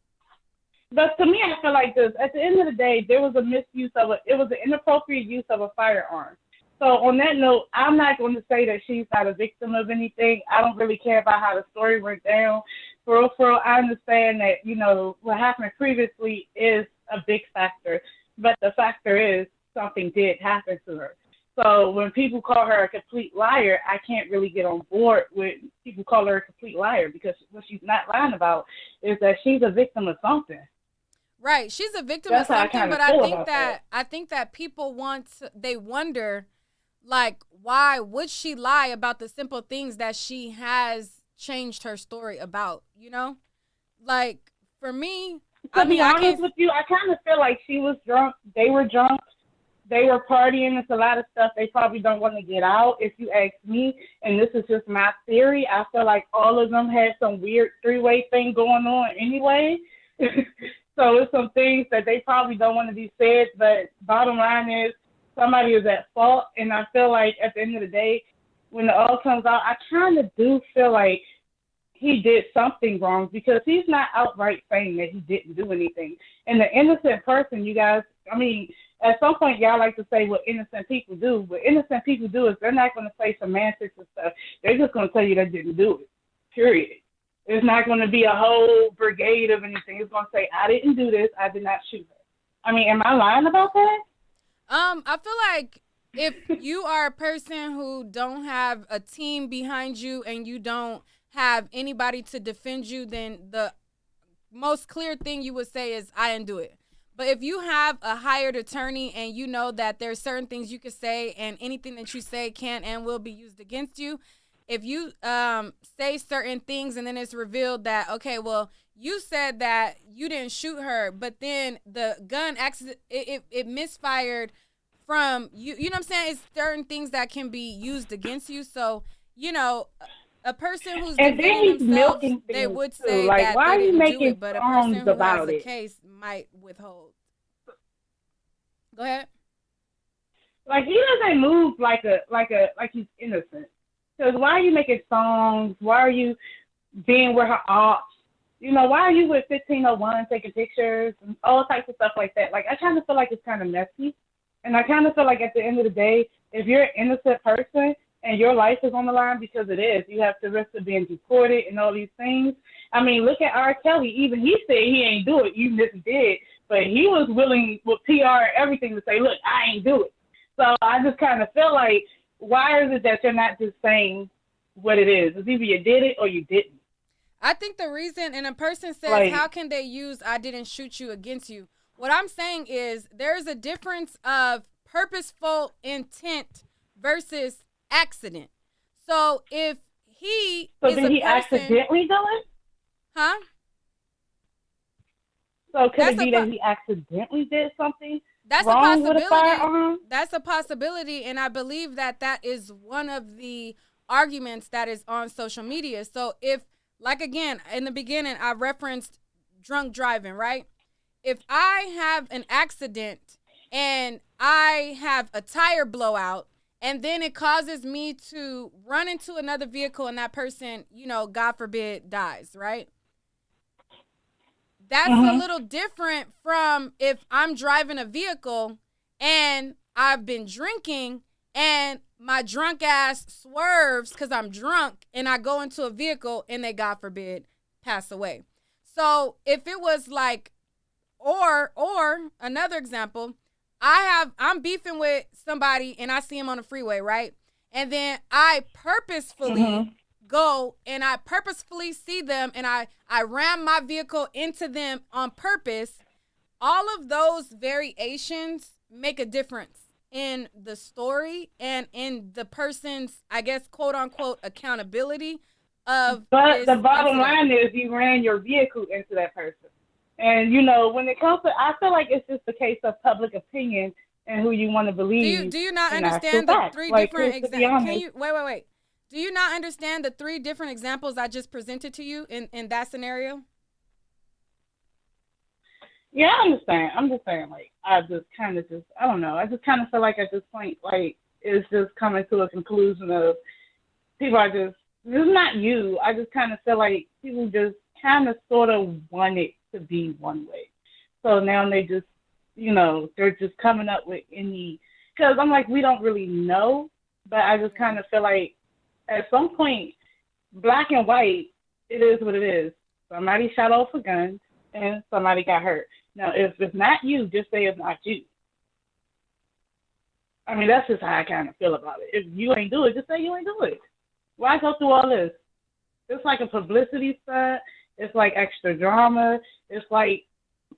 But to me, I feel like this. At the end of the day, there was a misuse of it. It was an inappropriate use of a firearm. So on that note, I'm not going to say that she's not a victim of anything. I don't really care about how the story went down. For real, I understand that, what happened previously is a big factor. But the factor is something did happen to her. So when people call her a complete liar, I can't really get on board with people call her a complete liar, because what she's not lying about is that she's a victim of something. Right, she's a victim That's of how I something, kinda but feel about that. I think that people they wonder, like, why would she lie about the simple things that she has changed her story about? Like, for me, To be honest with you, I kind of feel like she was drunk. They were drunk. They were partying. It's a lot of stuff they probably don't want to get out, if you ask me. And this is just my theory. I feel like all of them had some weird three-way thing going on anyway. So it's some things that they probably don't want to be said. But bottom line is, somebody is at fault. And I feel like at the end of the day, when it all comes out, I kind of do feel like he did something wrong, because he's not outright saying that he didn't do anything. And the innocent person, you guys, at some point y'all like to say what innocent people do. What innocent people do is they're not going to say semantics and stuff. They're just going to tell you they didn't do it, period. It's not going to be a whole brigade of anything. It's going to say, I didn't do this. I did not shoot her. Am I lying about that? I feel like if you are a person who don't have a team behind you and you don't have anybody to defend you, then the most clear thing you would say is, I didn't do it. But if you have a hired attorney and you know that there's certain things you can say and anything that you say can and will be used against you, if you say certain things and then it's revealed that, okay, well, you said that you didn't shoot her, but then the gun it misfired from you. You know what I'm saying? It's certain things that can be used against you. So, a person who's defending themselves, they would say like, that why they are you didn't do making it, but a person songs who about has a it? case might withhold. Go ahead. Like, he doesn't move like he's innocent. Because why are you making songs? Why are you being with her ops? Why are you with 1501 taking pictures and all types of stuff like that? Like, I kind of feel like it's kind of messy. And I kind of feel like at the end of the day, if you're an innocent person and your life is on the line, because it is, you have the risk of being deported and all these things. Look at R. Kelly. Even he said he ain't do it, even if he did. But he was willing with PR and everything to say, look, I ain't do it. So I just kind of feel like, why is it that you're not just saying what it is? It's either you did it or you didn't. I think the reason, and a person says, how can they use I didn't shoot you against you? What I'm saying is there's a difference of purposeful intent versus accident. So if he So is did he accidentally do it? Huh? So could it be that he accidentally did something? That's a wrong with possibility. A firearm? That's a possibility, and I believe that is one of the arguments that is on social media. So if, like, again, in the beginning, I referenced drunk driving, right? If I have an accident and I have a tire blowout and then it causes me to run into another vehicle and that person, God forbid, dies, right? That's a little different from if I'm driving a vehicle and I've been drinking and my drunk ass swerves because I'm drunk and I go into a vehicle and they, God forbid, pass away. So if it was like, or another example, I'm beefing with somebody and I see him on the freeway, right? And then I purposefully go and I purposefully see them and I ram my vehicle into them on purpose. All of those variations make a difference in the story and in the person's, I guess, quote unquote, accountability of. But the bottom line is you ran your vehicle into that person. And, when it comes to, I feel like it's just a case of public opinion and who you want to believe. Do you not understand the three different examples? Wait. Do you not understand the three different examples I just presented to you in that scenario? Yeah, I understand. I'm just saying, I don't know. I just feel like at this point, it's just coming to a conclusion of people are just this is not you. I just kind of feel like people just kind of sort of want it to be one way. So now they just, they're just coming up with any, because I'm like, we don't really know, but I just kind of feel like at some point, black and white, it is what it is. Somebody shot off a gun and somebody got hurt. Now, if it's not you, just say it's not you. I mean, that's just how I kind of feel about it. If you ain't do it, just say you ain't do it. Why go through all this? It's like a publicity stunt. It's like extra drama. It's like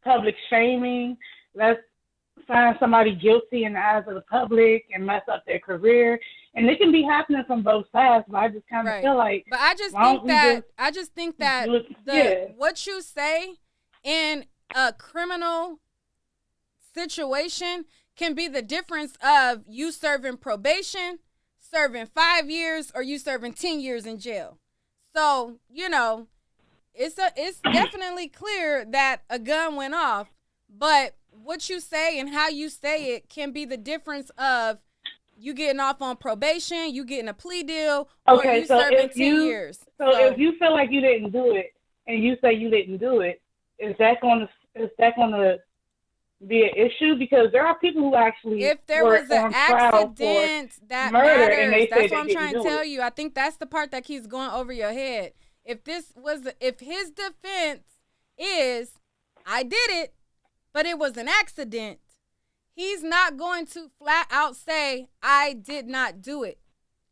public shaming. Let's find somebody guilty in the eyes of the public and mess up their career. And it can be happening from both sides, but I just kind of feel like. But I just think that what you say in a criminal situation can be the difference of you serving probation, serving 5 years, or you serving 10 years in jail. So, it's definitely clear that a gun went off, but what you say and how you say it can be the difference of you getting off on probation, you getting a plea deal, or you serving 10 years. So if you feel like you didn't do it and you say you didn't do it, is that going to be an issue? Because there are people who actually, if there was an accident that matters, that's what I'm trying to tell you. I think that's the part that keeps going over your head. If his defense is, I did it, but it was an accident, he's not going to flat out say, I did not do it.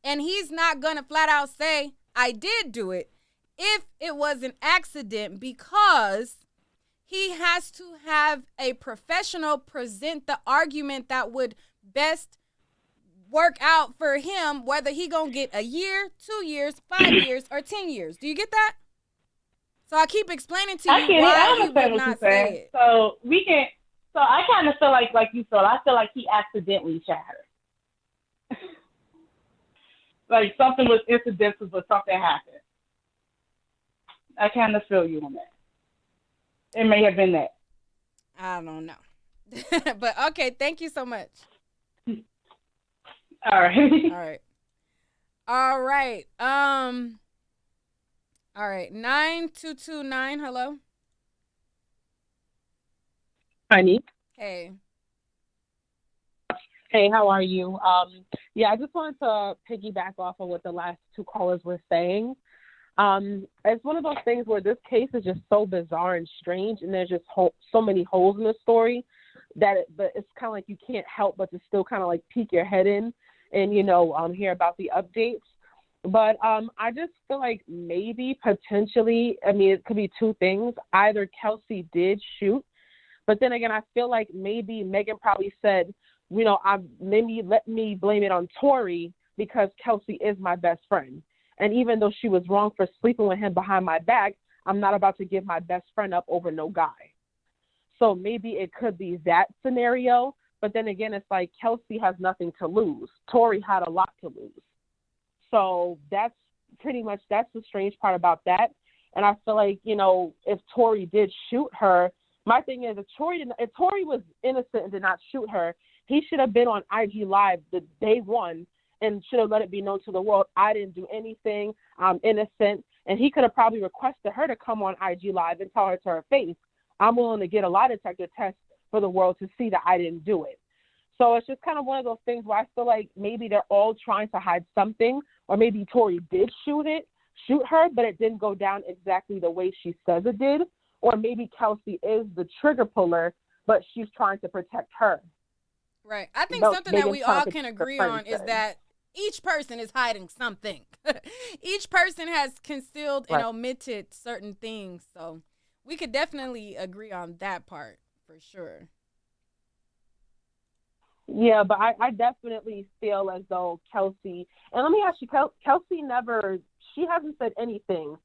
And he's not going to flat out say, I did do it if it was an accident, because he has to have a professional present the argument that would best work out for him, whether he gonna get a year, 2 years, 5 years, or 10 years. Do you get that? So I keep explaining to you why he would not say it. So we can. So I kind of feel like you feel. I feel like he accidentally shot her. Like something was incidental, but something happened. I kind of feel you on that. It may have been that. I don't know. But okay, thank you so much. All right. All right. All right. 9229, hello. Honey. Hey. Hey, how are you? Yeah, I just wanted to piggyback off of what the last two callers were saying. It's one of those things where this case is just so bizarre and strange, and there's just so many holes in the story but it's kind of like you can't help but to still kind of like peek your head in and, hear about the updates. But I just feel like maybe potentially, it could be two things. Either Kelsey did shoot, but then again, I feel like maybe Megan probably said, maybe let me blame it on Tory because Kelsey is my best friend. And even though she was wrong for sleeping with him behind my back, I'm not about to give my best friend up over no guy. So maybe it could be that scenario. But then again, it's like Kelsey has nothing to lose. Tory had a lot to lose. So that's the strange part about that. And I feel like, if Tory did shoot her, my thing is if Tory was innocent and did not shoot her, he should have been on IG Live the day one and should have let it be known to the world, I didn't do anything, I'm innocent. And he could have probably requested her to come on IG Live and tell her to her face, I'm willing to get a lie detector test for the world to see that I didn't do it. So it's just kind of one of those things where I feel like maybe they're all trying to hide something, or maybe Tory did shoot her, but it didn't go down exactly the way she says it did. Or maybe Kelsey is the trigger puller, but she's trying to protect her. Right. I think something that we all can agree on is that each person is hiding something. Each person has concealed and omitted certain things. So we could definitely agree on that part for sure. Yeah, but I definitely feel as though Kelsey, and let me ask you, Kelsey she hasn't said anything.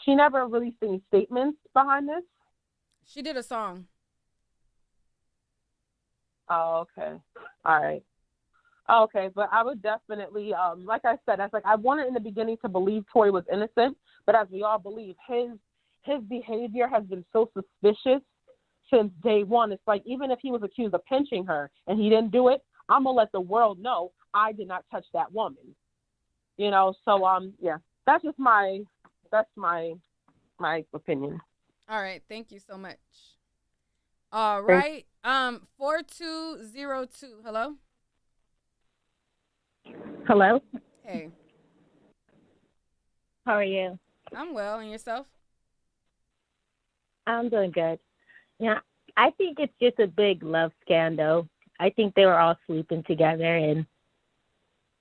She never released any statements behind this? She did a song. Oh, okay. All right. Okay, but I would definitely, like I said, I wanted in the beginning to believe Tory was innocent, but as we all believe, his behavior has been so suspicious since day one. It's like, even if he was accused of pinching her and he didn't do it, I'm going to let the world know I did not touch that woman. So, yeah, that's just my opinion. All right, thank you so much. All right, 4202. Hello. Hello. Hey. How are you? I'm well, and yourself? I'm doing good. Yeah, I think it's just a big love scandal. I think they were all sleeping together, and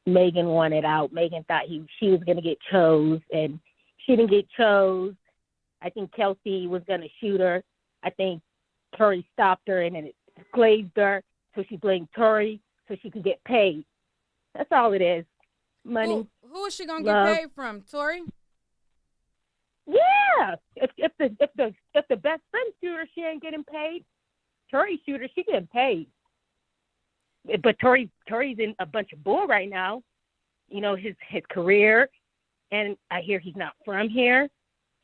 Megan wanted out. Megan thought she was going to get chose, and she didn't get chose. I think Kelsey was going to shoot her. I think Tory stopped her, and then it glazed her, so she blamed Tory so she could get paid. That's all it is. Money. Who is she going to get paid from? Tory? Yeah. If the best friend shooter, she ain't getting paid. Tory shooter, she getting paid. But Tory's in a bunch of bull right now. You know, his career, and I hear he's not from here.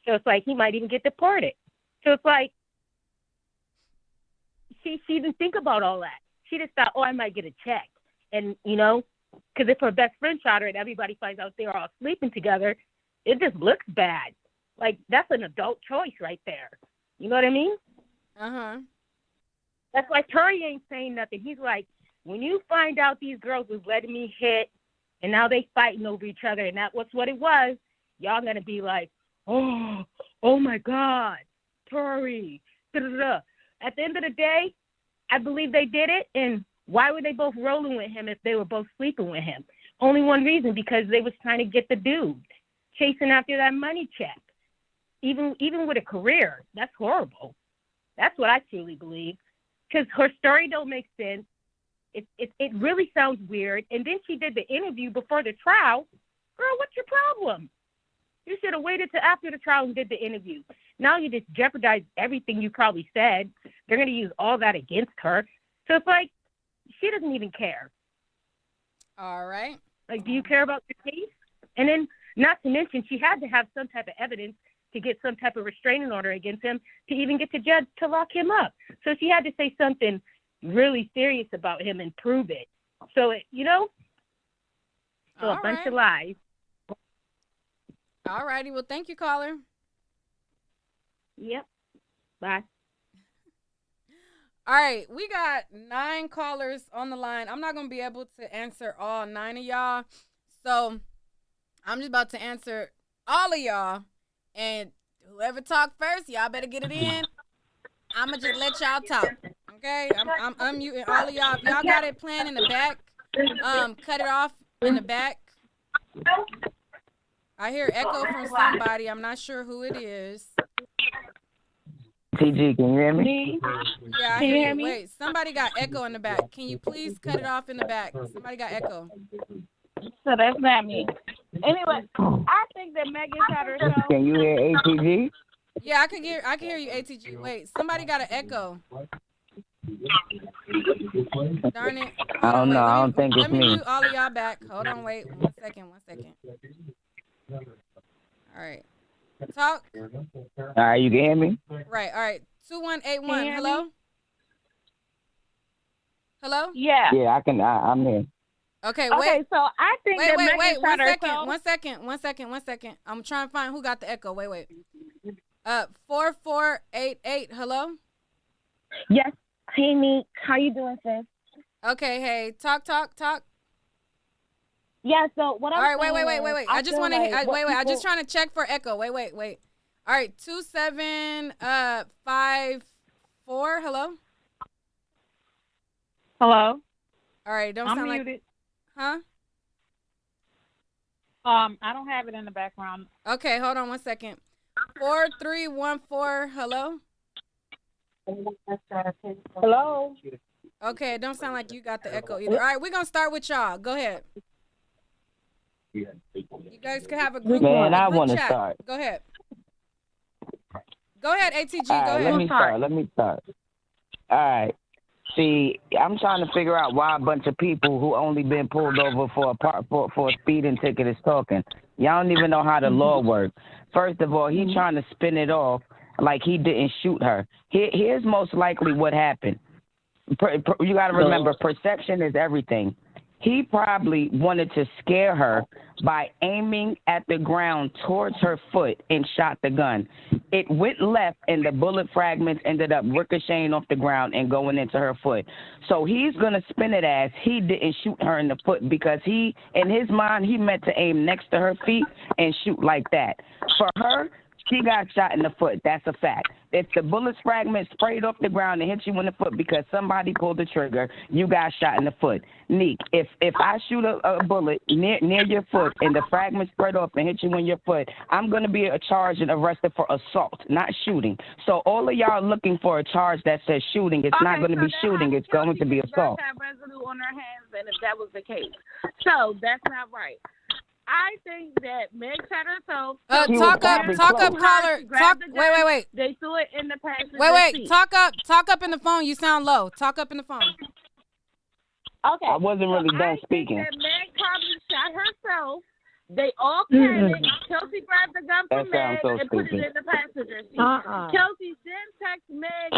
So it's like he might even get deported. So it's like she didn't think about all that. She just thought, I might get a check. And, you know, because if her best friend shot her and everybody finds out they're all sleeping together, it just looks bad. Like, that's an adult choice right there. You know what I mean? Uh-huh. That's why Tory ain't saying nothing. He's like, when you find out these girls was letting me hit and now they fighting over each other and that was what it was, y'all going to be like, oh my God, Tory. Da-da-da. At the end of the day, I believe they did it, and why were they both rolling with him if they were both sleeping with him? Only one reason, because they was trying to get the dude, chasing after that money check. Even with a career, that's horrible. That's what I truly believe, because her story don't make sense. It really sounds weird. And then she did the interview before the trial. Girl, what's your problem? You should have waited till after the trial and did the interview. Now you just jeopardize everything you probably said. They're going to use all that against her. So it's like, she doesn't even care. All right. Like, do you care about the case? And then, not to mention, she had to have some type of evidence to get some type of restraining order against him to even get the judge to lock him up. So she had to say something really serious about him and prove it. So, so a bunch of lies. All righty. Well, thank you, caller. Yep. Bye. All right. We got 9 callers on the line. I'm not going to be able to answer all 9 of y'all. So I'm just about to answer all of y'all. And whoever talk first, y'all better get it in. I'm going to just let y'all talk. Okay? I'm unmuting all of y'all. If y'all got it playing in the back, cut it off in the back. I hear echo from somebody. I'm not sure who it is. TG, can you hear me? Yeah, I hear you. Wait, somebody got echo in the back. Can you please cut it off in the back? Somebody got echo. So that's not me. Anyway, I think that Megan had her show. Can you hear ATG? Yeah, I can hear you, ATG. Wait, somebody got an echo. Darn it. I don't know. I don't think it's me. Let me mute all of y'all back. Hold on, wait. One second. All right. Talk. All right, you can hear me? Right, all right. 2181. Hello? Hello? Yeah. Yeah, I can. I'm here. Okay, wait. Okay, so I think that Megan had her show. One second. I'm trying to find who got the echo. Wait. 4488. Hello? Yes. Hey, Meek. How you doing, sis? Okay, hey. Talk. Yeah, so what I'm saying. All right, wait. I just want to wait. I'm just trying to check for echo. Wait. All right, 2754. Hello? Hello? All right, don't sound muted. like Huh? I don't have it in the background. Okay, hold on one second. 4314. Hello? Hello? Okay, it don't sound like you got the echo either. All right, we're going to start with y'all. Go ahead. You guys can have a group Man, I want to chat. start. Go ahead. Go ahead, ATG. All right, go ahead. Let me start. All right. See, I'm trying to figure out why a bunch of people who only been pulled over for a speeding ticket is talking. Y'all don't even know how the law works. First of all, he's trying to spin it off like he didn't shoot her. Here's most likely what happened. You got to remember, perception is everything. He probably wanted to scare her by aiming at the ground towards her foot and shot the gun. It went left, and the bullet fragments ended up ricocheting off the ground and going into her foot. So he's going to spin it as he didn't shoot her in the foot because he, in his mind, he meant to aim next to her feet and shoot like that. For her, she got shot in the foot. That's a fact. If the bullet fragment sprayed off the ground and hit you in the foot because somebody pulled the trigger, you got shot in the foot. Neek, if I shoot a bullet near your foot and the fragment spread off and hit you in your foot, I'm going to be charged and arrested for assault, not shooting. So all of y'all looking for a charge that says shooting, it's not going to be shooting. It's going to be assault. Have residue on her hands, and if that was the case, so that's not right. I think that Meg shot herself. Talk up, caller. Wait. They threw it in the passenger Wait. seat. Talk up in the phone. You sound low. Talk up in the phone. Okay. I wasn't really done speaking. I think that Meg probably shot herself. They all panicked. Kelsey grabbed the gun from Meg and put it in the passenger seat. Kelsey then texted Meg,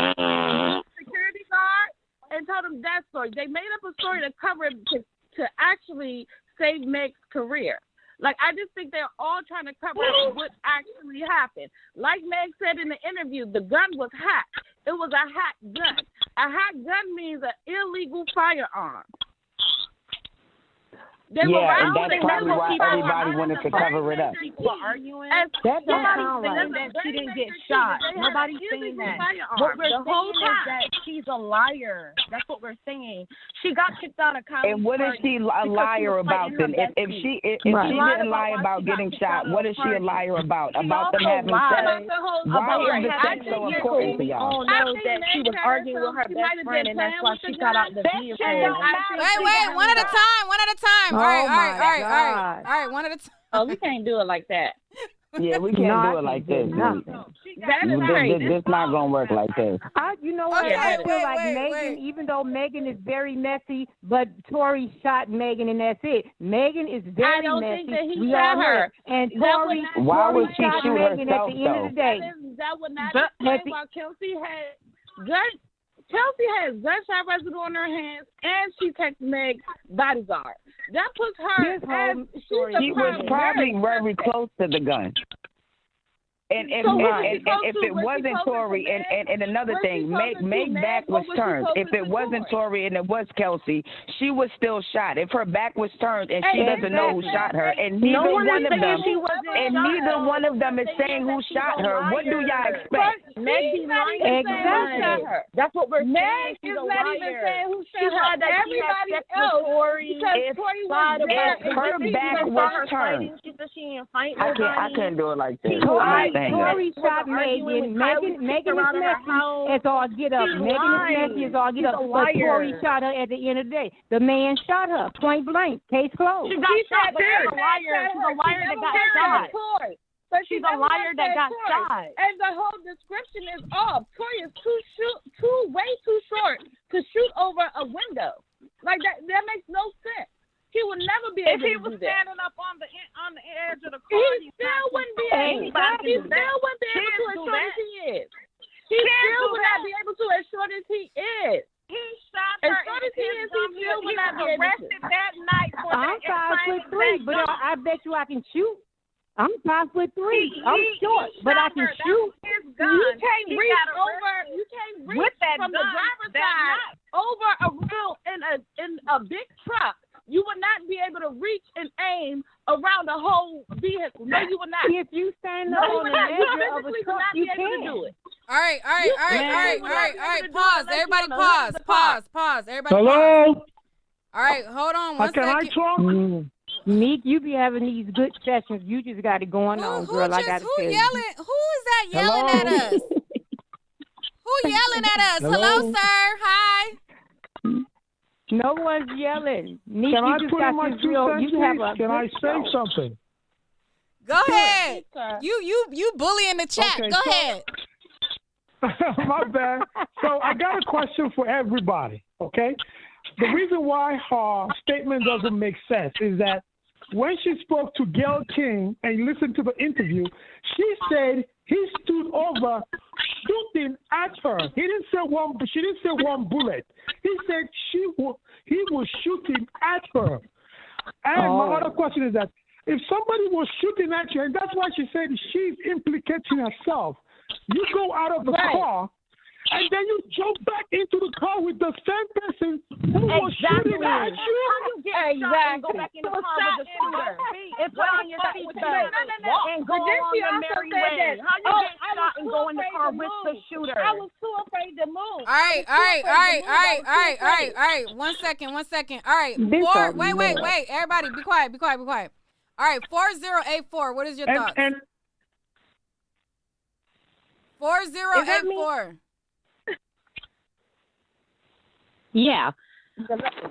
security guard, and told him that story. They made up a story to cover it to actually save Meg's career. Like, I just think they're all trying to cover up what actually happened. Like Meg said in the interview, the gun was hacked. It was a hacked gun. A hacked gun means an illegal firearm. And that's probably why everybody wanted to cover it up. People arguing. That don't sound like that she didn't get shot. Nobody's saying that. What we're saying is that she's a liar. That's what we're saying. She got kicked out of college. And what is she a liar about then? If she didn't lie about getting shot, what is she a liar about? About them having sex? Why is the sex so important to y'all? We all know that she was arguing with her best friend, and that's why she got out the vehicle. Wait, one at a time. All right, one at a time. Oh, we can't do it like that. Yeah, we can't do it like this. This not gonna work like this. You know what? I feel like wait. Megan, even though Megan is very messy, but Tory shot Megan, and that's it. Megan is very I don't messy. think that he we shot all her. And Tory, why would she shot shoot Megan herself, at the end of the day. That would not explain why Kelsey had gun. Kelsey has gunshot residue on her hands, and she texted Meg's bodyguard. That puts her as she was probably very close to the gun. And if it wasn't Tory, and another thing, Meg's back was turned. If it wasn't Tory and it was Kelsey, she was still shot. If her back was turned and she doesn't know who shot her, and neither one of them is saying who shot her, what do y'all expect? Meg is lying. Exactly. That's what we're saying. Meg is not even saying who shot her. Everybody else. If her back was turned, I can't do it like this. Tory shot Megan. Megan is messy as all get up. Megan is messy as all get up. But Tory shot her at the end of the day. The man shot her, point blank. Case closed. She got shot. She's a liar. She's a liar that got shot. But she's a liar that got shot. And the whole description is off. Tory is way too short to shoot over a window. Like that makes no sense. He would never be able to do that. If he was standing up on the edge of the car, he still wouldn't be able to. He still wouldn't be able to as short as he is. He still would not be able to as short as he is. He shot her. As short as he is, he still would not be arrested that night for I'm 5'3", but I bet you I can shoot. I'm 5'3". I'm short, but I can shoot. You can't reach over. You can't reach from the driver's side over a rail in a big truck. You would not be able to reach and aim around the whole vehicle. No, you would not. If you stand up on the edge of a truck, you can do it. All right. Pause. Everybody pause. Everybody Hello? pause. All right, hold on one second. I talk? Meek, you be having these good sessions. You just got it going on, girl. I got to tell you. Who is that yelling at us? Who yelling at us? Hello, sir. Hi. No one's yelling. Meek, Can I just put got in my this 2 real. cents, You have please? a Can I good say show. something? Go ahead. You bullying the chat. Okay, Go ahead. My bad. So I got a question for everybody, okay? The reason why her statement doesn't make sense is that when she spoke to Gayle King and you listen to the interview, she said he stood over shooting at her. He didn't say one. She didn't say one bullet. He said he was shooting at her. And my other question is that if somebody was shooting at you, and that's why she said she's implicating herself, you go out of the car, and then you jump back into the car with the same person who was shooting at you. How you get shot and go back in the car with the shooter? It's on your seatbelt and go on your merry way. How you get shot and go in the car with the shooter? I was too afraid to move. All right. 1 second. All right. Wait. Everybody, be quiet. All right, 4084. What is your thoughts? 4084. Yeah.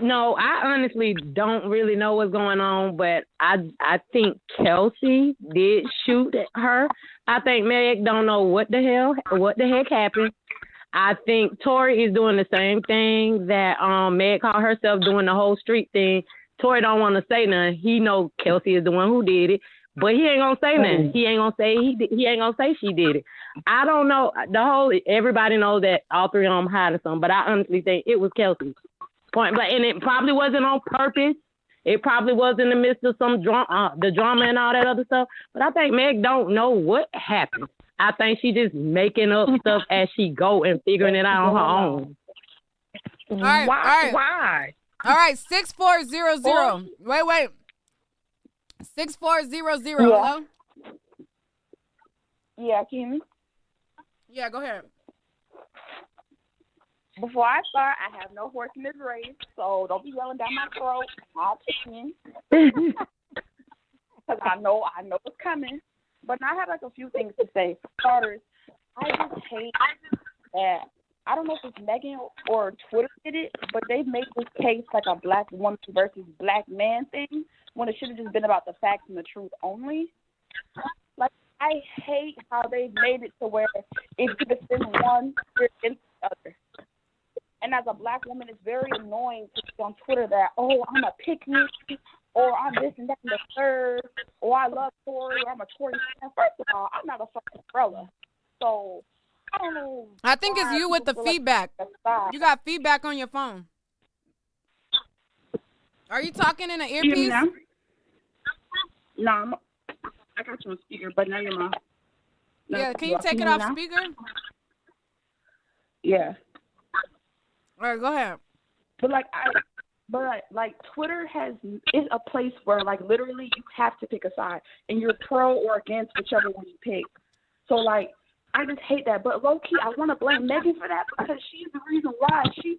No, I honestly don't really know what's going on, but I think Kelsey did shoot at her. I think Meg don't know what the heck happened. I think Tory is doing the same thing that Meg caught herself doing, the whole street thing. Tory don't want to say nothing. He know Kelsey is the one who did it, but he ain't gonna say nothing. He ain't gonna say he ain't gonna say she did it. I don't know. Everybody knows that all three of them hiding something, but I honestly think it was Kelsey. Point blank, and it probably wasn't on purpose. It probably was in the midst of some drama, the drama and all that other stuff. But I think Meg don't know what happened. I think she just making up stuff as she go and figuring it out on her own. All right. Why? All right, 6400. Wait. 6400. Yeah. Hello? Yeah, can you hear me? Yeah, go ahead. Before I start, I have no horse in this race, so don't be yelling down my throat. I'll pick in. Because I know it's coming. But I have like a few things to say. For starters, I just hate that. I don't know if it's Megan or Twitter did it, but they've made this case like a black woman versus black man thing when it should have just been about the facts and the truth only. Like, I hate how they've made it to where if you defend one, you're against the other. And as a black woman, it's very annoying to see on Twitter that, oh, I'm a pick-me, or I'm this and that and the third, or I love Tory, or I'm a Tory fan. First of all, I'm not a fucking umbrella. So, I don't know. I think it's you with the feedback. You got feedback on your phone. Are you talking in an earpiece? No, I got you on speaker, but now you're not. Yeah, can you take it off speaker? Yeah. All right, go ahead. But Twitter is a place where like literally you have to pick a side, and you're pro or against whichever one you pick. So like, I just hate that. But low key, I want to blame Megan for that because she's the reason why she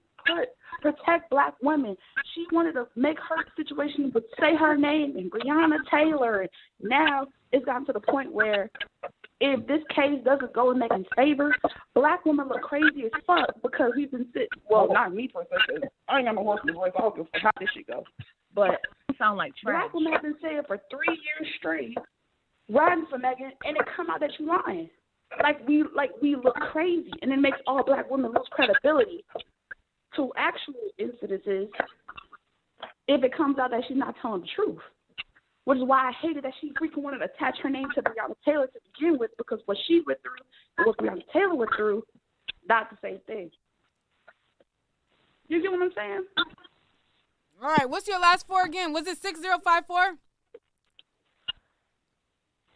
protect black women. She wanted to make her situation would say her name and Breonna Taylor. And now it's gotten to the point where if this case doesn't go in Megan's favor, black women look crazy as fuck because we've been sitting. Well, not me per se. I ain't got no horse in the voice. I don't give a fuck how this shit goes. But sound like trash. Black women have been saying for 3 years straight, riding for Megan, and it come out that you lying. We look crazy, and it makes all black women lose credibility to actual incidences if it comes out that she's not telling the truth. Which is why I hated that she freaking wanted to attach her name to Breonna Taylor to begin with, because what she went through and what Breonna Taylor went through, not the same thing. You get what I'm saying? All right, what's your last four again? Was it 6054?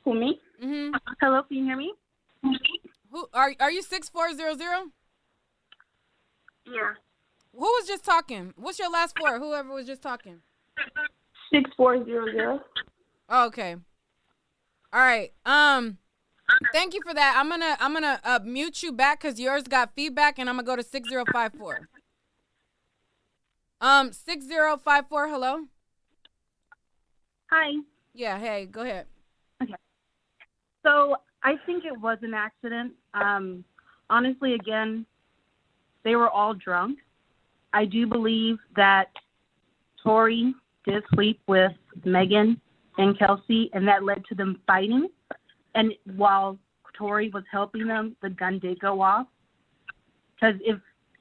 Who, me? Mm-hmm. Hello, can you hear me? Who are you 6400? Yeah. Who was just talking? What's your last four? Whoever was just talking. 6400. Oh, okay. All right. Thank you for that. I'm gonna mute you back because yours got feedback, and I'm gonna go to 6054. 6054. Hello. Hi. Yeah. Hey. Go ahead. Okay. So I think it was an accident. Honestly, again, they were all drunk. I do believe that Tory did sleep with Megan and Kelsey, and that led to them fighting. And while Tory was helping them, the gun did go off. Because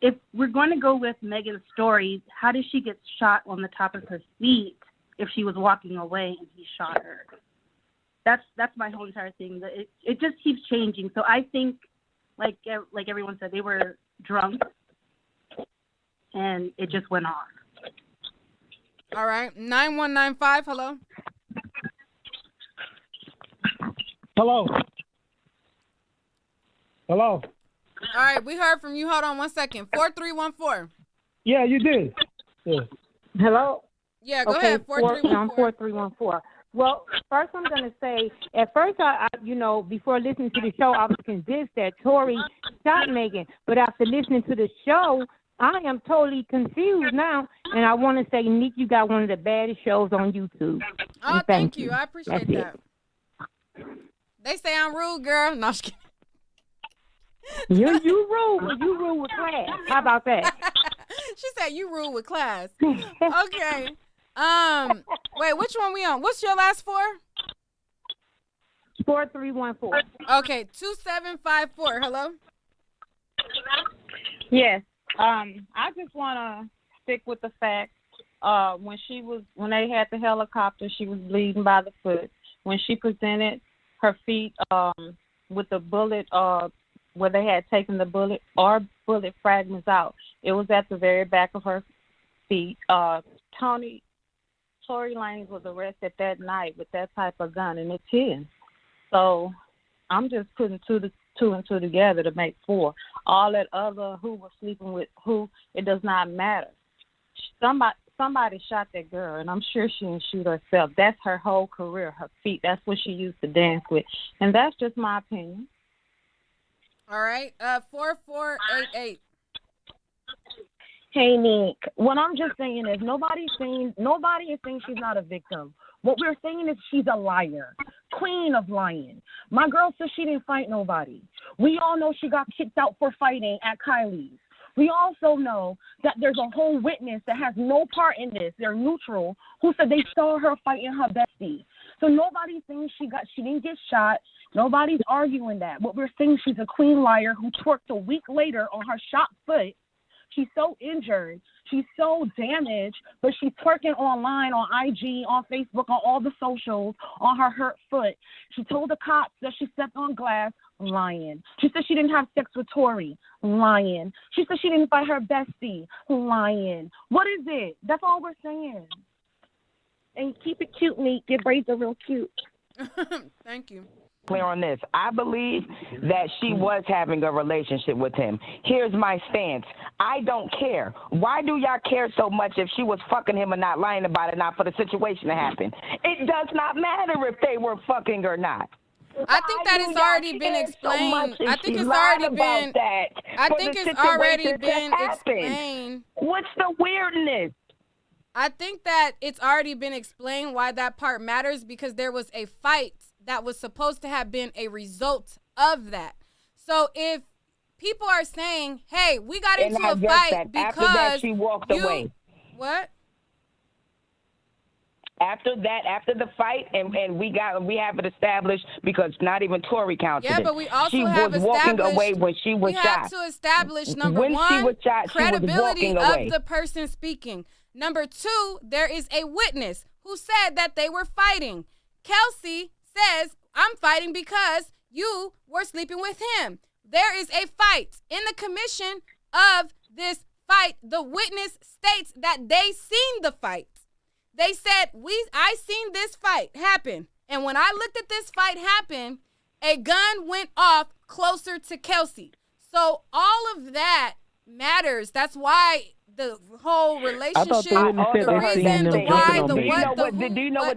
if we're going to go with Megan's story, how did she get shot on the top of her feet if she was walking away and he shot her? That's my whole entire thing. It just keeps changing. So I think, like everyone said, they were drunk, and it just went off. All right, 9195. Hello. Hello. Hello. All right, we heard from you. Hold on 1 second. 4314. Yeah, you did. Yeah. Hello? Yeah, go ahead. 4314. 4314. Well, first I'm going to say, at first, I before listening to the show, I was convinced that Tory shot Megan. But after listening to the show, I am totally confused now. And I want to say, Nick, you got one of the baddest shows on YouTube. Oh, thank you. I appreciate that. They say I'm rude, girl. No, I'm just kidding. You rude, but you rude with class. How about that? She said you rude with class. Okay. Wait, which one we on? What's your last four? 4314. Okay, 2754. Hello. Yes. I just want to stick with the fact when they had the helicopter, she was bleeding by the foot. When she presented her feet with the bullet, where they had taken the bullet fragments out, it was at the very back of her feet. Tory Lanez was arrested that night with that type of gun, and it's his. So I'm just putting two and two together to make four. All that other who was sleeping with who, it does not matter. Somebody shot that girl, and I'm sure she didn't shoot herself. That's her whole career, her feet. That's what she used to dance with. And that's just my opinion. All right. 4488. Hey, Nick. What I'm just saying is nobody is saying she's not a victim. What we're saying is she's a liar. Queen of lying. My girl says she didn't fight nobody. We all know she got kicked out for fighting at Kylie's. We also know that there's a whole witness that has no part in this. They're neutral, who said they saw her fighting her bestie. So nobody's saying she didn't get shot. Nobody's arguing that. What we're saying, she's a queen liar who twerked a week later on her shot foot. She's so injured. She's so damaged, but she's twerking online, on IG, on Facebook, on all the socials, on her hurt foot. She told the cops that she stepped on glass. Lying. She said she didn't have sex with Tory. Lying. She said she didn't fight her bestie. Lying. What is it? That's all we're saying. And keep it cute, Nick. Your braids are real cute. Thank you. Clear on this. I believe that she was having a relationship with him. Here's my stance. I don't care. Why do y'all care so much if she was fucking him or not, lying about it, not for the situation to happen? It does not matter if they were fucking or not. I think that it's already been explained. I think it's already been. I think it's already been explained. What's the weirdness? I think that it's already been explained why that part matters, because there was a fight that was supposed to have been a result of that. So if people are saying, "Hey, we got into a fight because after that she walked away." What? After the fight, and we have it established, because not even Tory counted it. Yeah, but we also she have was established. walking away when she was shot. We have to establish when one, she was shot, credibility she was walking away. of the person speaking. Number two, there is a witness who said that they were fighting. Kelsey says, "I'm fighting because you were sleeping with him." There is a fight. In the commission of this fight, the witness states that they seen the fight. They said, I seen this fight happen. And when I looked at this fight happen, a gun went off closer to Kelsey. So all of that matters. That's why the whole relationship, Do you know what